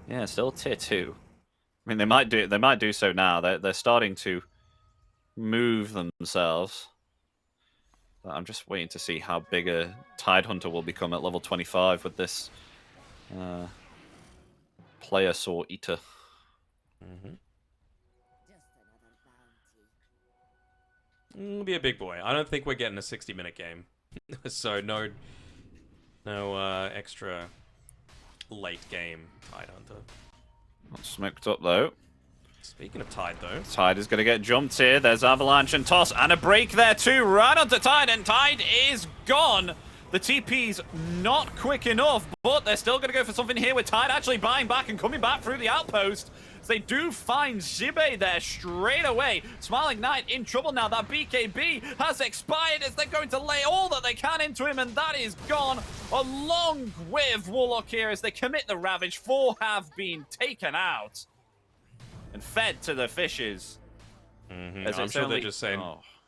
Yeah, still tier 2. I mean, they might do it. They might do so now. They're starting to move themselves. But I'm just waiting to see how big a Tidehunter will become at level 25 with this player Saw Eater. Mm-hmm. It'll be a big boy. I don't think we're getting a 60-minute game. So no extra late game Tidehunter. Not smoked up though. Speaking of Tide though. Tide is going to get jumped here. There's Avalanche and Toss and a break there too. Right onto Tide, and Tide is gone. The TP's not quick enough, but they're still going to go for something here with Tide actually buying back and coming back through the outpost. They do find Xibe there straight away. Smiling Knight in trouble now. That BKB has expired as they're going to lay all that they can into him, and that is gone along with Warlock here as they commit the Ravage. 4 have been taken out and fed to the fishes. Mm-hmm. I'm sure they're just saying,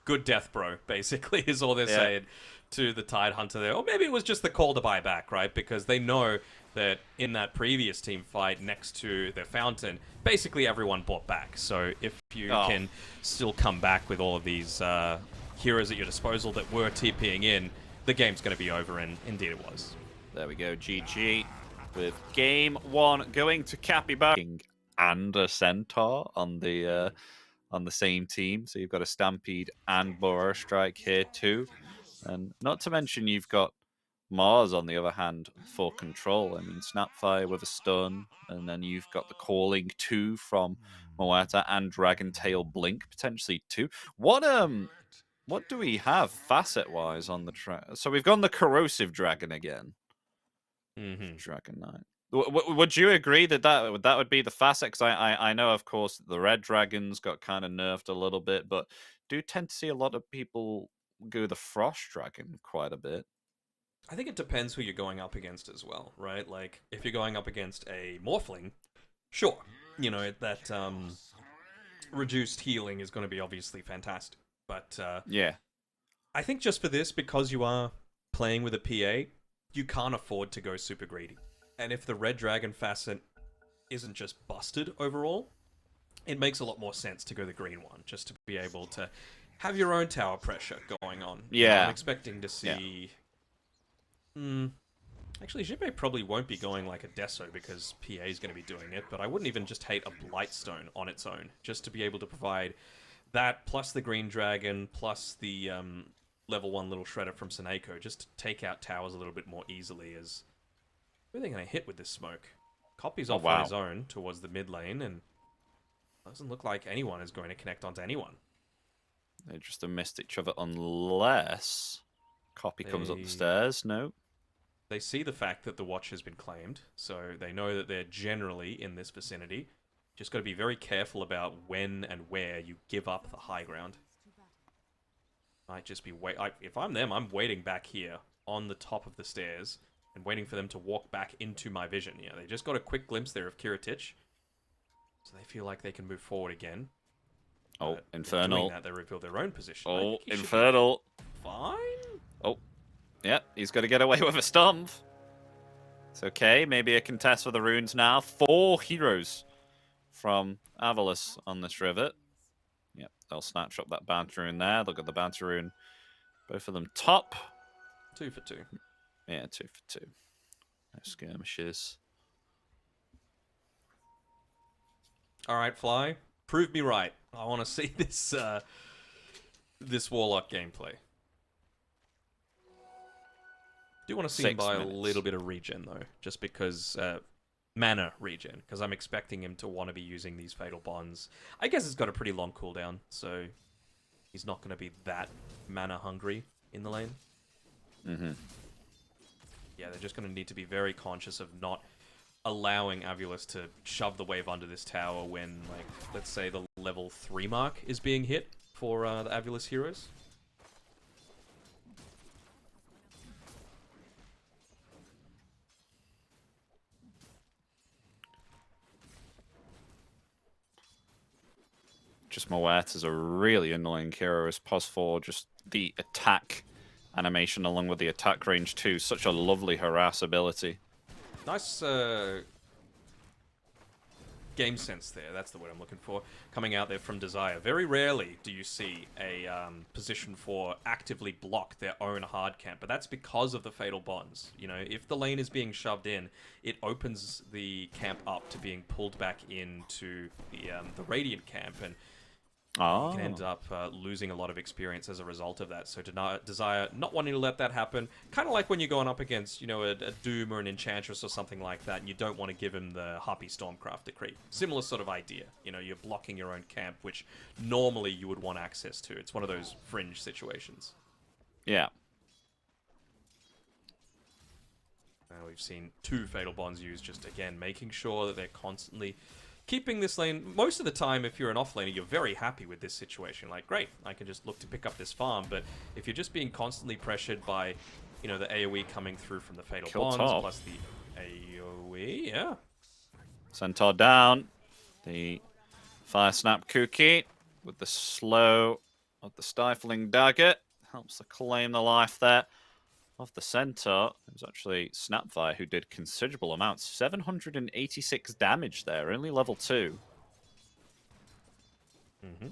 good death, bro, basically, is all they're saying to the Tidehunter there. Or maybe it was just the call to buy back, right? Because they know that in that previous team fight next to the fountain, basically everyone bought back. So if you can still come back with all of these heroes at your disposal that were TPing in, the game's going to be over, and indeed it was. There we go, GG. With game 1 going to Capy Baras and a Centaur on the same team. So you've got a Stampede and Burrow Strike here too. And not to mention you've got Mars, on the other hand, for control. I mean, Snapfire with a stun, and then you've got the Calling 2 from Moata and Dragon Tail Blink, potentially 2. What do we have facet-wise on the track? So we've gone the Corrosive Dragon again. Dragon Knight. Would you agree that would be the facet? Because I know, of course, the Red Dragons got kind of nerfed a little bit, but do tend to see a lot of people go the Frost Dragon quite a bit. I think it depends who you're going up against as well, right? Like, if you're going up against a Morphling, sure, you know, that reduced healing is going to be obviously fantastic. But yeah, I think just for this, because you are playing with a PA, you can't afford to go super greedy. And if the Red Dragon facet isn't just busted overall, it makes a lot more sense to go the green one, just to be able to have your own tower pressure going on. Yeah. I'm expecting to see... Actually, Xibe probably won't be going like a Deso because PA is going to be doing it, but I wouldn't even just hate a Blightstone on its own, just to be able to provide that, plus the Green Dragon, plus the level 1 little Shredder from Seneko, just to take out towers a little bit more easily. As who are they going to hit with this smoke? Copy's off on his own towards the mid lane, and doesn't look like anyone is going to connect onto anyone. They just have missed each other unless Copy comes up the stairs. No. They see the fact that the watch has been claimed, so they know that they're generally in this vicinity. Just got to be very careful about when and where you give up the high ground. Might just be if I'm them, I'm waiting back here on the top of the stairs and waiting for them to walk back into my vision. Yeah, they just got a quick glimpse there of Kiritich, so they feel like they can move forward again. Oh, But Infernal. doing that, they reveal their own position. Oh, Infernal. Fine. Oh, yeah, he's got to get away with a stomp. It's okay. Maybe a contest for the runes now. 4 heroes from AVULUS on this rivet. Yep, they'll snatch up that bounty rune there. Look at the bounty rune. Both of them top. 2 for 2. Yeah, 2 for 2. No skirmishes. All right, Fly. Prove me right. I want to see this this Warlock gameplay. Do want to see him buy a little bit of regen, though. Just because... mana regen, because I'm expecting him to want to be using these Fatal Bonds. I guess it's got a pretty long cooldown, so he's not going to be that mana hungry in the lane. Mm-hmm. Yeah, they're just going to need to be very conscious of not allowing AVULUS to shove the wave under this tower when, like, let's say the level 3 mark is being hit for the AVULUS heroes. Just Moet is a really annoying hero as POS4. Just the attack animation along with the attack range too. Such a lovely harass ability. Nice game sense there. That's the word I'm looking for. Coming out there from Desire. Very rarely do you see a position for actively block their own hard camp, but that's because of the Fatal Bonds. You know, if the lane is being shoved in, it opens the camp up to being pulled back into the Radiant camp, and you can end up losing a lot of experience as a result of that. So Desire not wanting to let that happen, kind of like when you're going up against, you know, a Doom or an Enchantress or something like that, and you don't want to give him the Harpy Stormcraft creep. Similar sort of idea. You know, you're blocking your own camp, which normally you would want access to. It's one of those fringe situations. Yeah. We've seen 2 Fatal Bonds used, just again making sure that they're constantly keeping this lane. Most of the time, if you're an offlaner, you're very happy with this situation. Like, great, I can just look to pick up this farm. But if you're just being constantly pressured by, you know, the AoE coming through from the Fatal Bonds, plus the AoE, yeah. Centaur down. The Fire Snap Cookie with the slow of the Stifling Dagger. Helps to claim the life there of the Centaur. It was actually Snapfire who did considerable amounts. 786 damage there, only level 2. Mm-hmm.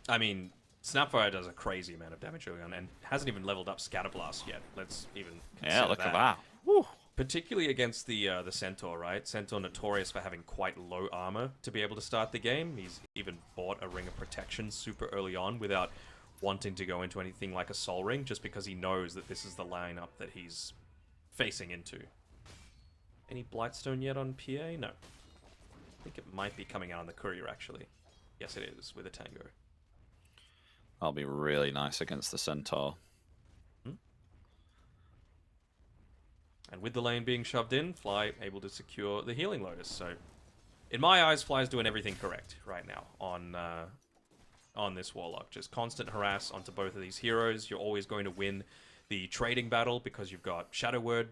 I mean, Snapfire does a crazy amount of damage early on and hasn't even leveled up Scatterblast yet. Let's even consider Yeah, look that. at that. Woo. Particularly against the Centaur, right? Centaur notorious for having quite low armor to be able to start the game. He's even bought a Ring of Protection super early on without wanting to go into anything like a Soul Ring, just because he knows that this is the lineup that he's facing into. Any Blightstone yet on PA? No. I think it might be coming out on the Courier, actually. Yes, it is, with a Tango. That'll be really nice against the Centaur. And with the lane being shoved in, Fly able to secure the Healing Lotus. So, in my eyes, Fly's doing everything correct right now on this Warlock. Just constant harass onto both of these heroes. You're always going to win the trading battle because you've got Shadow Word,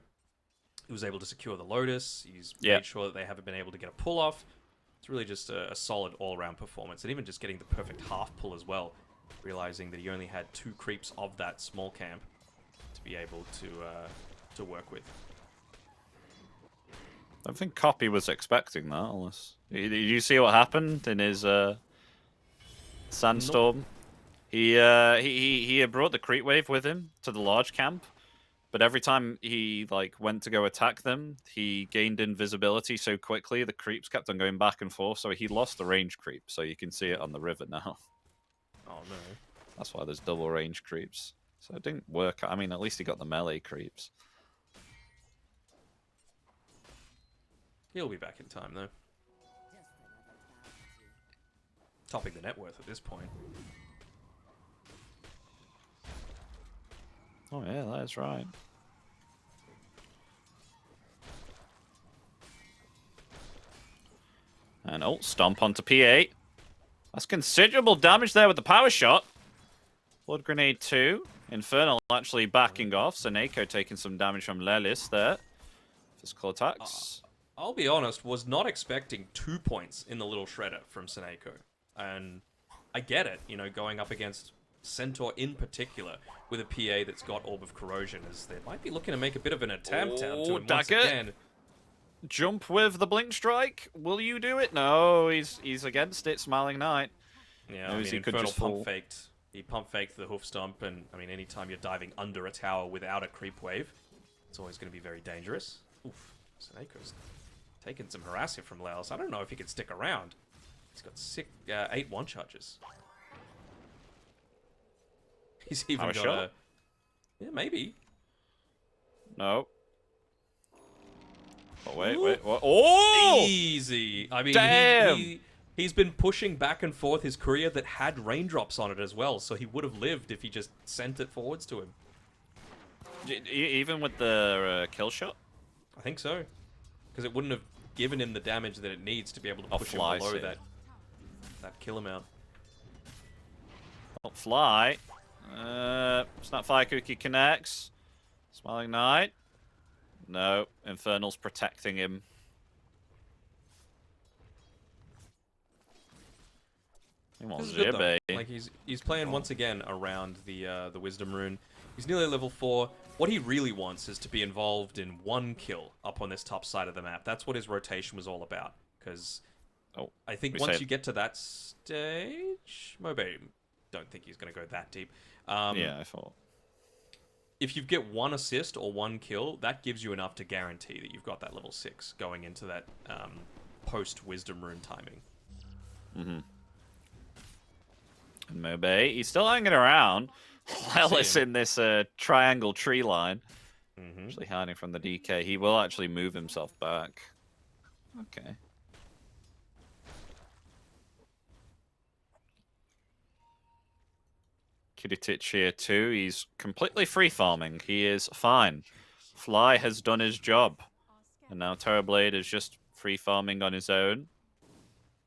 who was able to secure the Lotus. He's made sure that they haven't been able to get a pull off. It's really just a solid all-around performance. And even just getting the perfect half pull as well, realizing that he only had 2 creeps of that small camp to be able to work with. I don't think Capy was expecting that, unless... Did you see what happened in his Sandstorm? Nope. He had brought the creep wave with him to the large camp, but every time he went to go attack them, he gained invisibility so quickly the creeps kept on going back and forth, so he lost the range creep, so you can see it on the river now. Oh no. That's why there's double range creeps. So it didn't work. I mean, at least he got the melee creeps. He'll be back in time, though. Topping the net worth at this point. Oh yeah, that is right. And oh, stomp onto P8. That's considerable damage there with the power shot. Blood Grenade 2. Infernal actually backing off. Seneko taking some damage from Lelis there. Physical attacks. I'll be honest, was not expecting 2 points in the little shredder from Seneko. And I get it, you know, going up against Centaur in particular with a PA that's got Orb of Corrosion, as they might be looking to make a bit of an attempt out to him once again. Jump with the Blink Strike. Will you do it? No, he's against it. Smiling Knight. Yeah, I mean, Infernal pump faked. He pump faked the hoof stomp, and I mean, anytime you're diving under a tower without a creep wave, it's always going to be very dangerous. Oof, Seneko's taking some harassing from Lelis. I don't know if he can stick around. He's got 8 one charges. He's even got a... Yeah, maybe. No. Oh, wait. What? Oh! Easy. I mean, damn! He's been pushing back and forth his courier that had raindrops on it as well, so he would have lived if he just sent it forwards to him. Even with the kill shot? I think so. Because it wouldn't have given him the damage that it needs to be able to push him below that kill amount. Don't fly. Snap Fire Cookie connects. Smiling Knight. No, Infernal's protecting him. He wants Jibbe. Like he's playing once again around the Wisdom Rune. He's nearly level 4. What he really wants is to be involved in 1 kill up on this top side of the map. That's what his rotation was all about. Because I think once you get to that stage, Mobe, don't think he's going to go that deep. Yeah, I thought. If you get 1 assist or 1 kill, that gives you enough to guarantee that you've got that level 6 going into that post-Wisdom Rune timing. Mm-hmm. And Mobe, he's still hanging around. Lelis in this triangle tree line. Actually hiding from the DK. He will actually move himself back. Okay. Kidditich here too. He's completely free farming. He is fine. Fly has done his job. And now Terrorblade is just free farming on his own.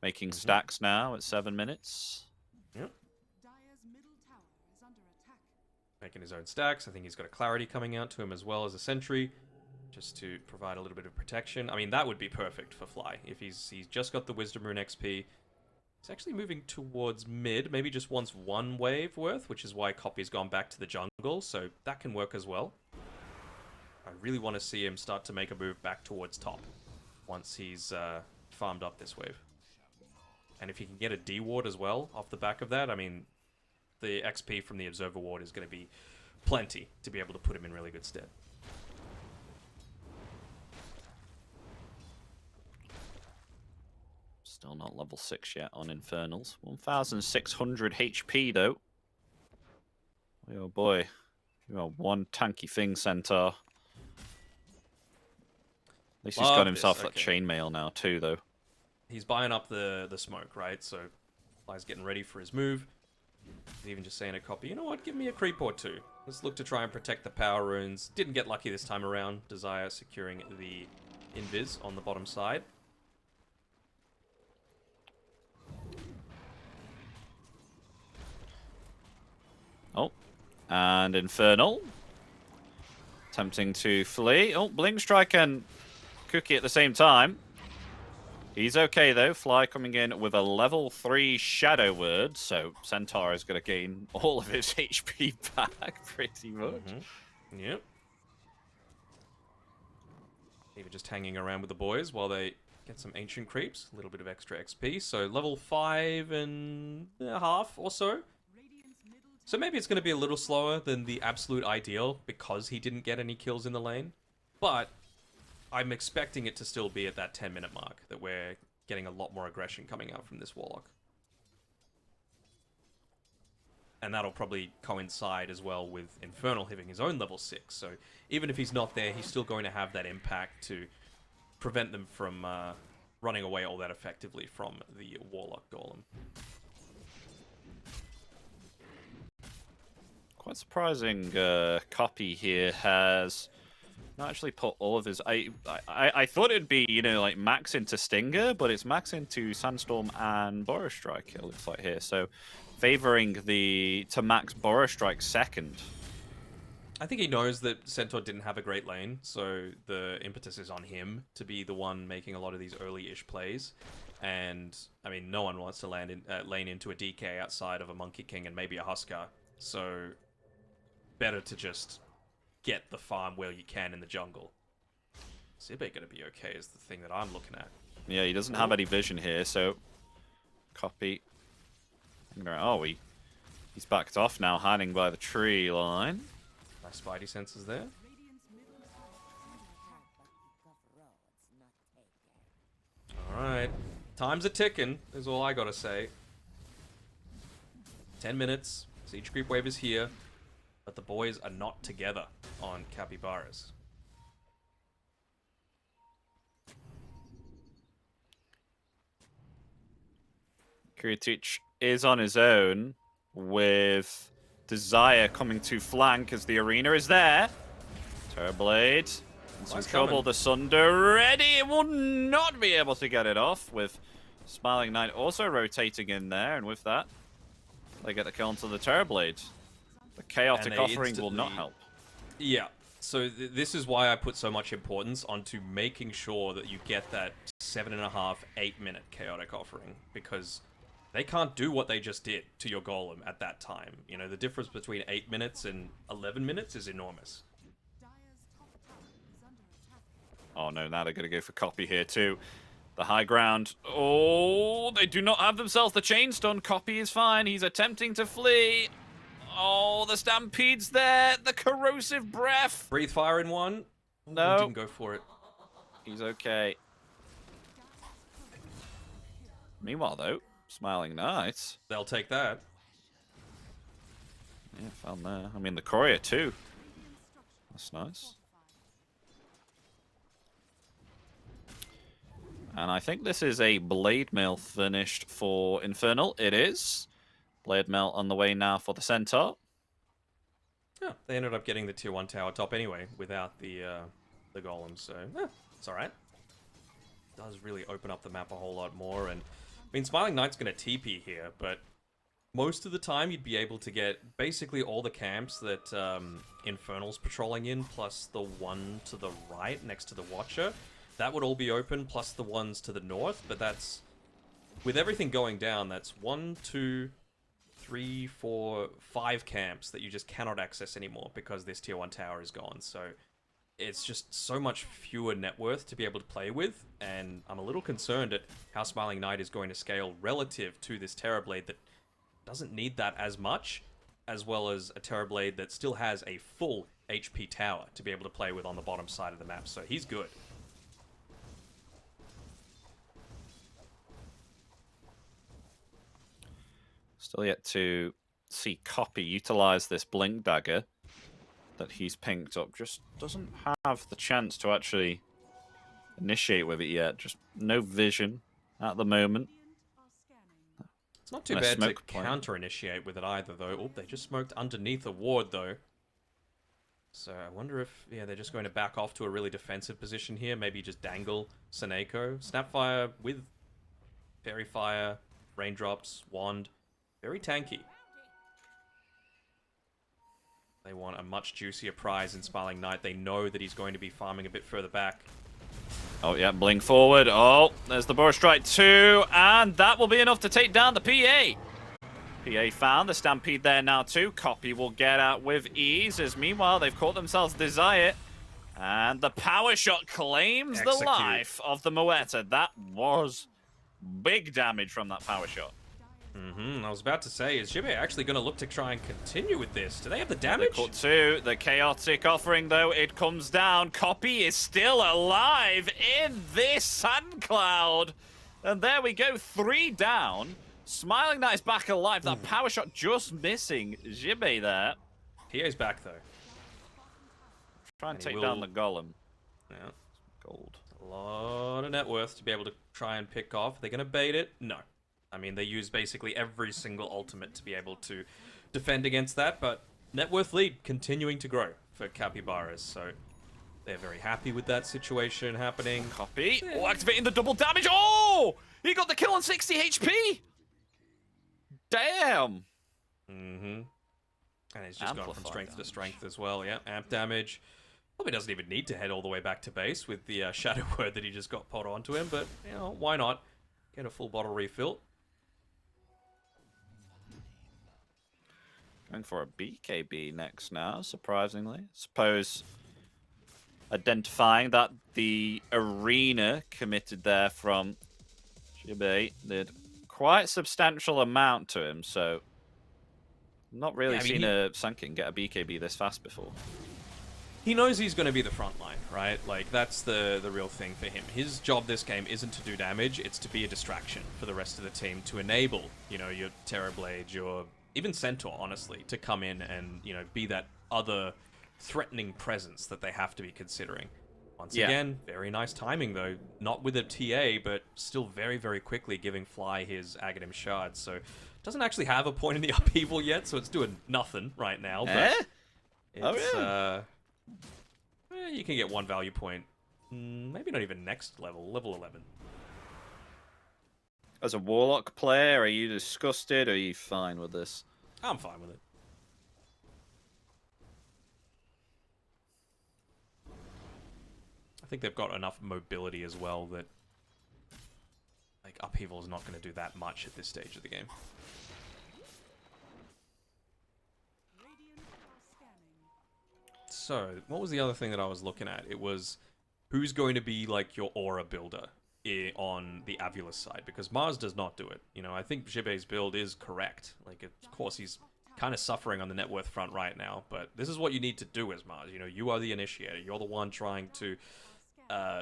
Making stacks now at 7 minutes. Yep. Making his own stacks. I think he's got a Clarity coming out to him as well as a Sentry. Just to provide a little bit of protection. I mean, that would be perfect for Fly. If he's just got the Wisdom Rune XP. He's actually moving towards mid. Maybe just wants 1 wave worth, which is why Copy's gone back to the jungle. So that can work as well. I really want to see him start to make a move back towards top. Once he's farmed up this wave. And if he can get a D ward as well off the back of that, I mean, the XP from the Observer ward is going to be plenty to be able to put him in really good stead. Still not level 6 yet on Infernals. 1,600 HP though. Oh boy. You are one tanky thing, Centaur. At least he's got himself that chainmail now too though. He's buying up the smoke, right? So Fly's getting ready for his move. He's even just saying to Copy, you know what, give me a creep or 2. Let's look to try and protect the power runes. Didn't get lucky this time around. Desire securing the invis on the bottom side. Oh, and Infernal. Attempting to flee. Oh, Blink Strike and Cookie at the same time. He's okay though. Fly coming in with a level 3 Shadow Word, so Centaur is going to gain all of his HP back pretty much. Yep. Even just hanging around with the boys while they get some ancient creeps, a little bit of extra XP. So level 5.5 or so. So maybe it's going to be a little slower than the absolute ideal because he didn't get any kills in the lane, but I'm expecting it to still be at that 10-minute mark, that we're getting a lot more aggression coming out from this Warlock. And that'll probably coincide as well with Infernal hitting his own level 6, so even if he's not there, he's still going to have that impact to prevent them from running away all that effectively from the Warlock Golem. Quite surprising, Copy here has Not actually put all of his. I thought it'd be, you know, like max into Stinger, but it's max into Sandstorm and Boros Strike. It looks like here, so favoring the to max Boros Strike second. I think he knows that Centaur didn't have a great lane, so the impetus is on him to be the one making a lot of these early-ish plays. And I mean, no one wants to lane into a DK outside of a Monkey King and maybe a Huskar. So better to just get the farm where you can in the jungle. Zibe gonna be okay is the thing that I'm looking at. Yeah, he doesn't have any vision here, so Capy. Oh, he's backed off now, hiding by the tree line. Nice Spidey senses there. Alright. Time's a ticking, is all I gotta say. 10 minutes. Siege creep wave is here. But the boys are not together on Capy Baras. Kuritic is on his own with Desire coming to flank as the arena is there. Terrorblade. Some trouble. The Sunder ready. It will not be able to get it off with Smiling Knight also rotating in there. And with that, they get the kill onto the Terrorblade. The chaotic offering will not help. Yeah. So this is why I put so much importance onto making sure that you get that 7.5, 8 minute chaotic offering, because they can't do what they just did to your golem at that time. You know, the difference between 8 minutes and 11 minutes is enormous. Oh no, now they're going to go for Capy here too. The high ground. Oh, they do not have themselves the chain stun. Capy is fine. He's attempting to flee. Oh, the Stampede's there. The corrosive breath. Breathe fire in one. No. Didn't go for it. He's okay. Meanwhile, though, Smiling Knight. They'll take that. Yeah, found there. I mean, the courier too. That's nice. And I think this is a Blade Mail finished for Infernal. It is. Blade Mail on the way now for the Centaur. Yeah, they ended up getting the tier 1 tower top anyway without the golem, so it's alright. Does really open up the map a whole lot more, and I mean, Smiling Knight's going to TP here, but most of the time you'd be able to get basically all the camps that Infernal's patrolling in, plus the one to the right next to the Watcher. That would all be open, plus the ones to the north, but that's... With everything going down, that's 1, 2, 3, 4, 5 camps that you just cannot access anymore because this tier 1 tower is gone. So it's just so much fewer net worth to be able to play with, and I'm a little concerned at how Smiling Knight is going to scale relative to this Terrorblade that doesn't need that as much, as well as a Terrorblade that still has a full HP tower to be able to play with on the bottom side of the map, so he's good. Still yet to see Capy utilize this Blink Dagger that he's pinked up. Just doesn't have the chance to actually initiate with it yet. Just no vision at the moment. It's not too bad to counter-initiate with it either, though. Oh, they just smoked underneath a ward, though. So I wonder if, yeah, they're just going to back off to a really defensive position here. Maybe just dangle Seneko. Snapfire with Fairy Fire, Raindrops, Wand. Very tanky. They want a much juicier prize in Smiling Knight. They know that he's going to be farming a bit further back. Oh, yeah, blink forward. Oh, there's the Boros Strike 2, and that will be enough to take down the PA. PA found the Stampede there now too. Capy will get out with ease, as meanwhile they've caught themselves Desire. And the power shot claims the life of the Moeta. That was big damage from that power shot. I was about to say, is Jibe actually going to look to try and continue with this? Do they have the damage? They caught two. The chaotic offering, though, it comes down. Capy is still alive in this sand cloud. And there we go, 3 down. Smiling Knight is back alive. That power shot just missing Jibe there. PA's back, though. Try and take down the golem. Yeah. Gold. A lot of net worth to be able to try and pick off. Are they going to bait it? No. I mean, they use basically every single ultimate to be able to defend against that, but net worth lead continuing to grow for Capy Baras, so They're very happy with that situation happening. Copy. Oh, activating the double damage. Oh! He got the kill on 60 HP! Damn! Mm-hmm. And it's just gone from strength damage. to strength as well, yeah. Amp damage. Probably doesn't even need to head all the way back to base with the Shadow Word that he just got put onto him, but, you know, why not? Get a full bottle refill. Going for a BKB next now, surprisingly. Suppose identifying that the arena committed there from Jibe did quite a substantial amount to him, so not really seen a Sunken get a BKB this fast before. He knows he's going to be the front line, right? Like, that's the real thing for him. His job this game isn't to do damage, it's to be a distraction for the rest of the team, to enable, you know, your Terrorblade, your... even Centaur, honestly, to come in and, you know, be that other threatening presence that they have to be considering. Once again, very nice timing, though. Not with a TA, but still very, very quickly giving Fly his Aghanim Shard. So, doesn't actually have a point in the upheaval yet, so it's doing nothing right now. But it's, you can get one value point. Maybe not even next level, level 11. As a Warlock player, are you disgusted or are you fine with this? I'm fine with it. I think they've got enough mobility as well that like upheaval is not going to do that much at this stage of the game. So, what was the other thing that I was looking at? It was who's going to be like your aura builder on the AVULUS side, because Mars does not do it. You know, I think Jibe's build is correct. Like, of course, he's kind of suffering on the net worth front right now, but this is what you need to do as Mars. You know, you are the initiator. You're the one trying to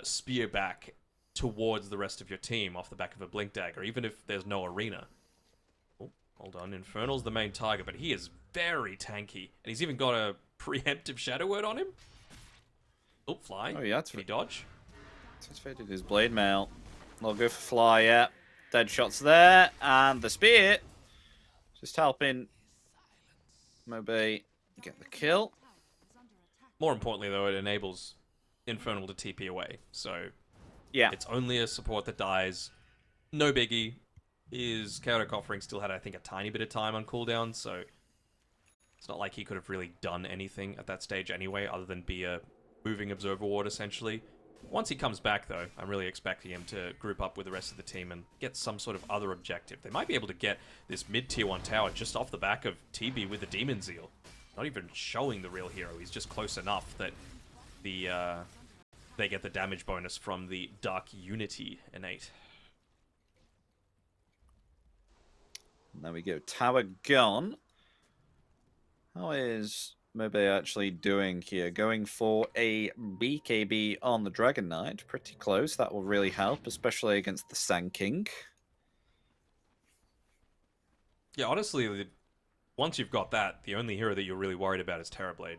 spear back towards the rest of your team off the back of a Blink Dagger, even if there's no arena. Oh, hold on. Infernal's the main target, but he is very tanky, and he's even got a preemptive Shadow Word on him. Oh, Fly. Oh, yeah, that's Can he dodge? He's faded his blade mail. They'll go for Fly, yeah. Dead shots there, and the spear just helping Mobe get the kill. More importantly, though, it enables Infernal to TP away. So, yeah, it's only a support that dies. No biggie. His Chaotic Offering still had, I think, a tiny bit of time on cooldown, so it's not like he could have really done anything at that stage anyway, other than be a moving Observer Ward, essentially. Once he comes back, though, I'm really expecting him to group up with the rest of the team and get some sort of other objective. They might be able to get this mid-tier 1 tower just off the back of TB with the Demon Zeal. Not even showing the real hero. He's just close enough that the they get the damage bonus from the Dark Unity innate. There we go. Tower gone. How is Mobe actually doing here? Going for a BKB on the Dragon Knight. Pretty close. That will really help, especially against the Sand King. Yeah, honestly, once you've got that, the only hero that you're really worried about is Terrorblade.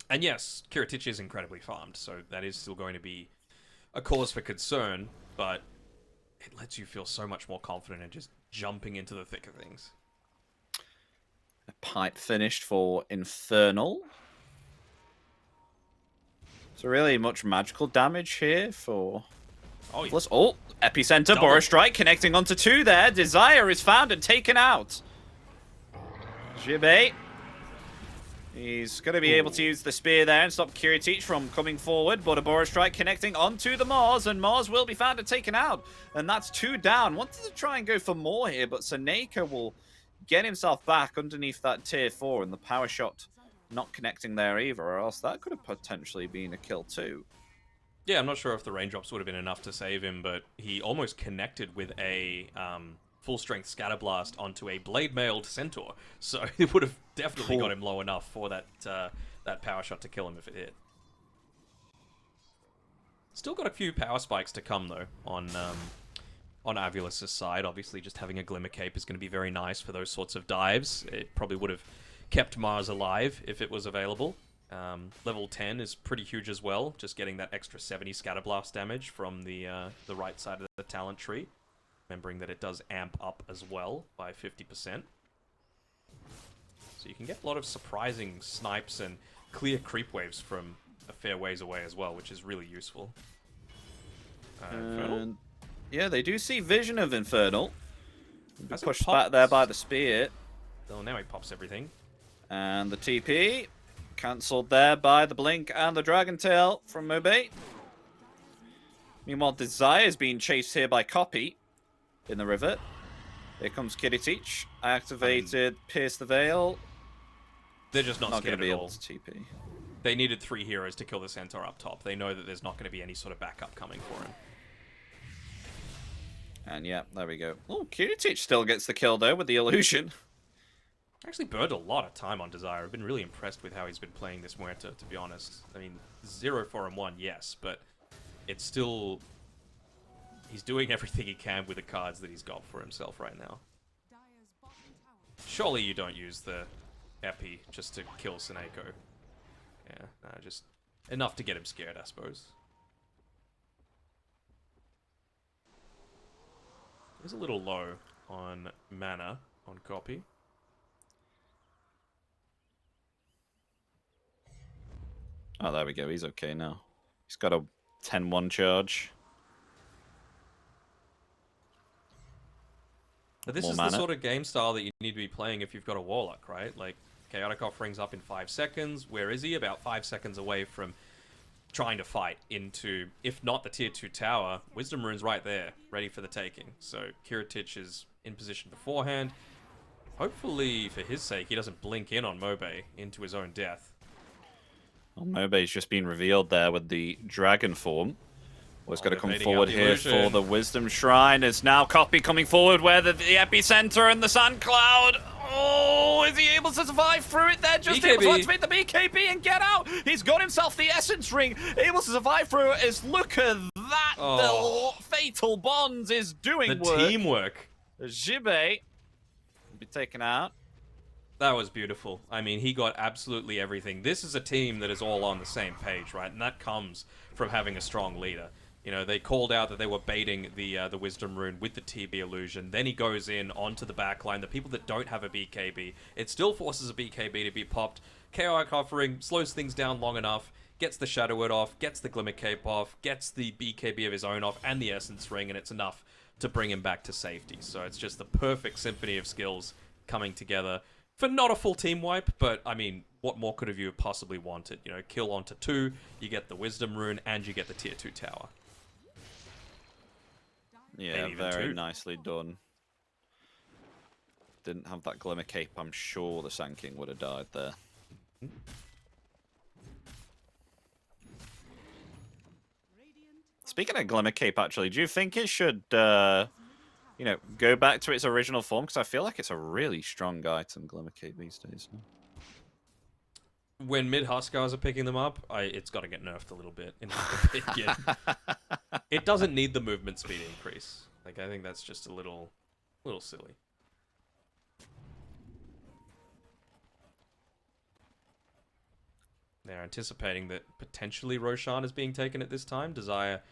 And yes, Kiritich is incredibly farmed, so that is still going to be a cause for concern, but it lets you feel so much more confident in just jumping into the thick of things. A pipe finished for Infernal. So really much magical damage here for... Oh, yeah. Plus, oh, Epicenter, Boris Strike connecting onto 2 there. Desire is found and taken out. Jibe. He's going to be able to use the spear there and stop Kiritich from coming forward, but a Boris Strike connecting onto the Mars, and Mars will be found and taken out. And that's 2 down. Wanted to try and go for more here, but Seneca will get himself back underneath that tier 4, and the power shot not connecting there either, or else that could have potentially been a kill too. Yeah, I'm not sure if the raindrops would have been enough to save him, but he almost connected with a full-strength Scatterblast onto a blade-mailed Centaur, so it would have definitely got him low enough for that that power shot to kill him if it hit. Still got a few power spikes to come, though, on AVULUS' side. Obviously, just having a Glimmer Cape is going to be very nice for those sorts of dives. It probably would have kept Mars alive if it was available. Level 10 is pretty huge as well, just getting that extra 70 Scatterblast damage from the right side of the talent tree. Remembering that it does amp up as well by 50%. So you can get a lot of surprising snipes and clear creep waves from a fair ways away as well, which is really useful. And yeah, they do see vision of Infernal. Pushed popped? back there by the spear. Oh, now he pops everything. And the TP cancelled there by the Blink and the Dragon Tail from Mobe. Meanwhile, Desire is being chased here by Capy in the river. Here comes Kitty Teach. Activated, Pierce the Veil. They're just not going to scared be at able all. to TP. They needed 3 heroes to kill the Centaur up top. They know that there's not going to be any sort of backup coming for him. And yeah, there we go. Oh, Kitty Teach still gets the kill though with the illusion. I actually burned a lot of time on Desire. I've been really impressed with how he's been playing this Muerta, to be honest. I mean, 0-4-1, yes, but it's still... He's doing everything he can with the cards that he's got for himself right now. Surely you don't use the Epi just to kill Seneko. Yeah, no, just enough to get him scared, I suppose. He's a little low on mana on Capy. Oh, there we go. He's okay now. He's got a 10-1 charge. But this is the sort of game style that you need to be playing if you've got a Warlock, right? Like, Chaotic Offering's up in 5 seconds. Where is he? About 5 seconds away from trying to fight into, if not the tier 2 tower, Wisdom Rune's right there, ready for the taking. So Kiritich is in position beforehand. Hopefully, for his sake, he doesn't blink in on Mobe into his own death. Well, Mobe's just been revealed there with the dragon form. Was going to come evading forward out the here illusion. for the Wisdom Shrine. Is now Capy coming forward where the epicenter and the Sand Cloud. Oh, is he able to survive through it there? Just able to activate the BKB and get out. He's got himself the Essence Ring. Able to survive through it. Is look at that. Oh. The Fatal Bonds is doing The work. teamwork. Jibe will be taken out. That was beautiful. I mean, he got absolutely everything. This is a team that is all on the same page, right? And that comes from having a strong leader. You know, they called out that they were baiting the Wisdom Rune with the TB illusion. Then he goes in onto the backline. The people that don't have a BKB, it still forces a BKB to be popped. Chaotic Offering slows things down long enough, gets the Shadow Word off, gets the Glimmer Cape off, gets the BKB of his own off, and the Essence Ring, and it's enough to bring him back to safety. So it's just the perfect symphony of skills coming together for not a full team wipe, but I mean, what more could have you possibly wanted? You know, kill onto 2, you get the Wisdom Rune, and you get the tier 2 tower. Yeah, very nicely done. Didn't have that Glimmer Cape, I'm sure the Sand King would have died there. Speaking of Glimmer Cape, actually, do you think it should, you know, go back to its original form? Because I feel like it's a really strong item, Glimmer Cape, these days. When mid-Huskars are picking them up, it's got to get nerfed a little bit, in my opinion. It doesn't need the movement speed increase. Like, I think that's just a little silly. They're anticipating that potentially Roshan is being taken at this time. Desire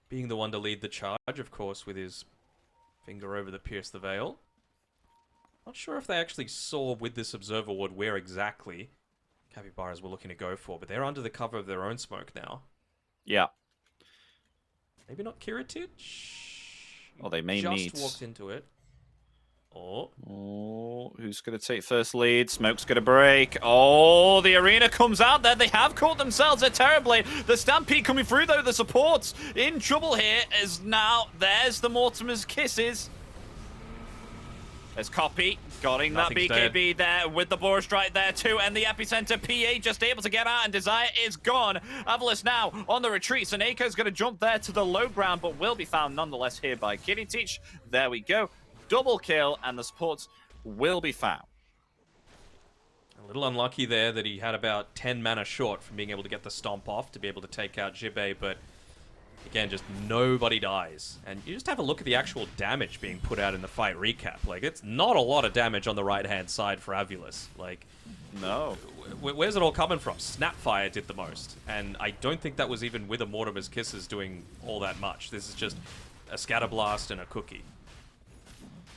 being the one to lead the charge, of course, with his finger over the Pierce the Veil. Not sure if they actually saw with this Observer Ward where exactly Capy Baras were looking to go for, but they're under the cover of their own smoke now. Yeah. Maybe not Kiritich? Oh, they may meet. Just walked into it. Oh, who's going to take first lead? Smoke's going to break. Oh, the arena comes out there. They have caught themselves there terribly. The Stampede coming through, though. The support's in trouble here as now there's the Mortimer's Kisses. There's Capy, getting that BKB there with the Boar Strike there too, and the Epicenter PA just able to get out, and Desire is gone. AVULUS now on the retreat. Seneca's going to jump there to the low ground, but will be found nonetheless here by Kitty Teach. There we go. Double kill, and the supports will be found. A little unlucky there that he had about 10 mana short from being able to get the Stomp off to be able to take out Jibe, but again, just nobody dies. And you just have a look at the actual damage being put out in the fight recap. Like, it's not a lot of damage on the right-hand side for AVULUS. Like, no. Where's it all coming from? Snapfire did the most. And I don't think that was even with a Mortimer's Kisses doing all that much. This is just a Scatterblast and a Cookie.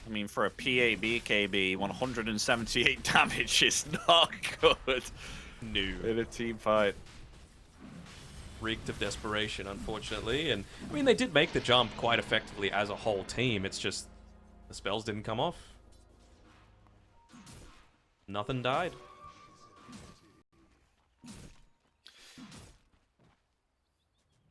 I mean, for a PA BKB, 178 damage is not good. No. In a team fight. reeked of desperation, unfortunately. And I mean, they did make the jump quite effectively as a whole team. It's just the spells didn't come off. Nothing died.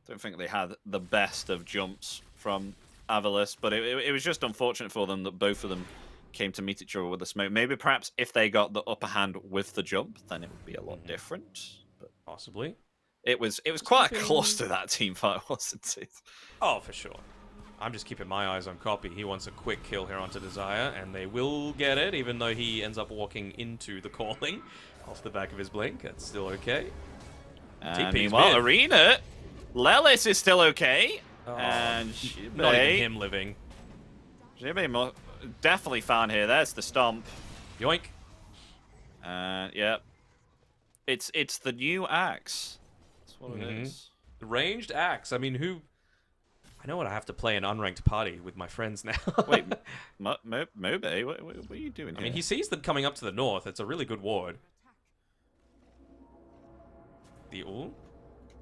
Don't think they had the best of jumps from AVULUS, but it was just unfortunate for them that both of them came to meet each other with the smoke. Maybe perhaps if they got the upper hand with the jump, then it would be a lot different. But possibly. It was quite close to that team fight, wasn't it? Oh, for sure. I'm just keeping my eyes on Capy. He wants a quick kill here onto Desire, and they will get it, even though he ends up walking into the calling off the back of his blink. That's still okay. And meanwhile, Arena, Lelis is still okay. Oh, and not even him living. Jibe definitely found here. There's the stomp. Yoink. And yeah, it's the new axe. That's what it is. The ranged axe. I mean, who? I know what I have to play an unranked party with my friends now. Wait, Mobe, what are you doing here? I mean, he sees them coming up to the north. It's a really good ward. The ult?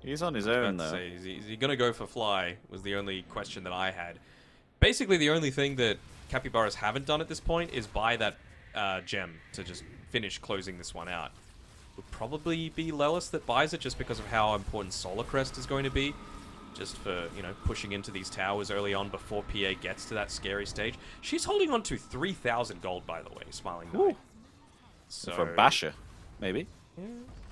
He's on his own, though. Is he going to go for fly was the only question that I had. Basically, the only thing that Capy Baras haven't done at this point is buy that gem to just finish closing this one out. Would probably be Lelis that buys it just because of how important Solar Crest is going to be. Just for, you know, pushing into these towers early on before PA gets to that scary stage. She's holding on to 3,000 gold, by the way, Smiling Knight. So, for Basher, maybe?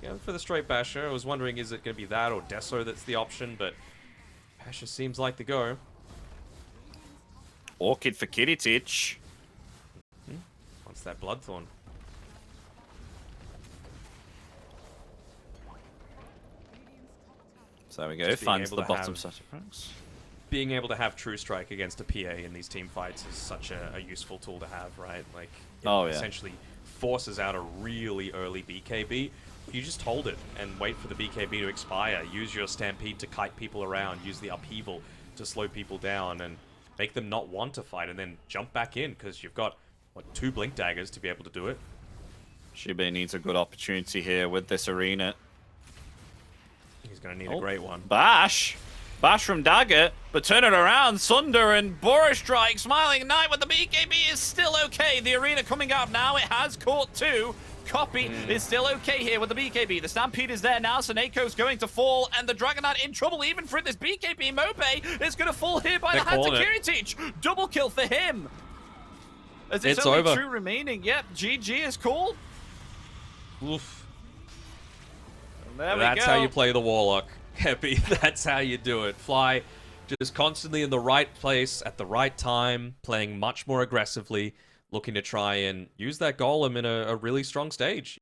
Yeah, for the straight Basher. I was wondering, is it going to be that or Deso that's the option, but Basher seems like the go. Orchid for Kidditich. Wants that Bloodthorn. So there we go, finds the bottom set of ranks. Being able to have True Strike against a PA in these team fights is such a useful tool to have, right? Like, it essentially forces out a really early BKB. You just hold it and wait for the BKB to expire. Use your Stampede to kite people around. Use the Upheaval to slow people down and make them not want to fight, and then jump back in because you've got, what, 2 Blink Daggers to be able to do it. Jibe needs a good opportunity here with this Arena. He's going to need a great one. Bash from Dagger, but turn it around. Sunder and Boris Strike. Smiling Knight with the BKB is still okay. The Arena coming up now. It has caught 2. Capy is still okay here with the BKB. The Stampede is there now. Seneco's going to fall, and the Dragon Knight in trouble even for this BKB. Mobe is going to fall here by the hands of Kiritich. Double kill for him. As it's only over. 2 remaining. Yep, GG is called. Oof. That's how you play the Warlock, Capy. That's how you do it. Fly just constantly in the right place at the right time, playing much more aggressively, looking to try and use that Golem in a really strong stage.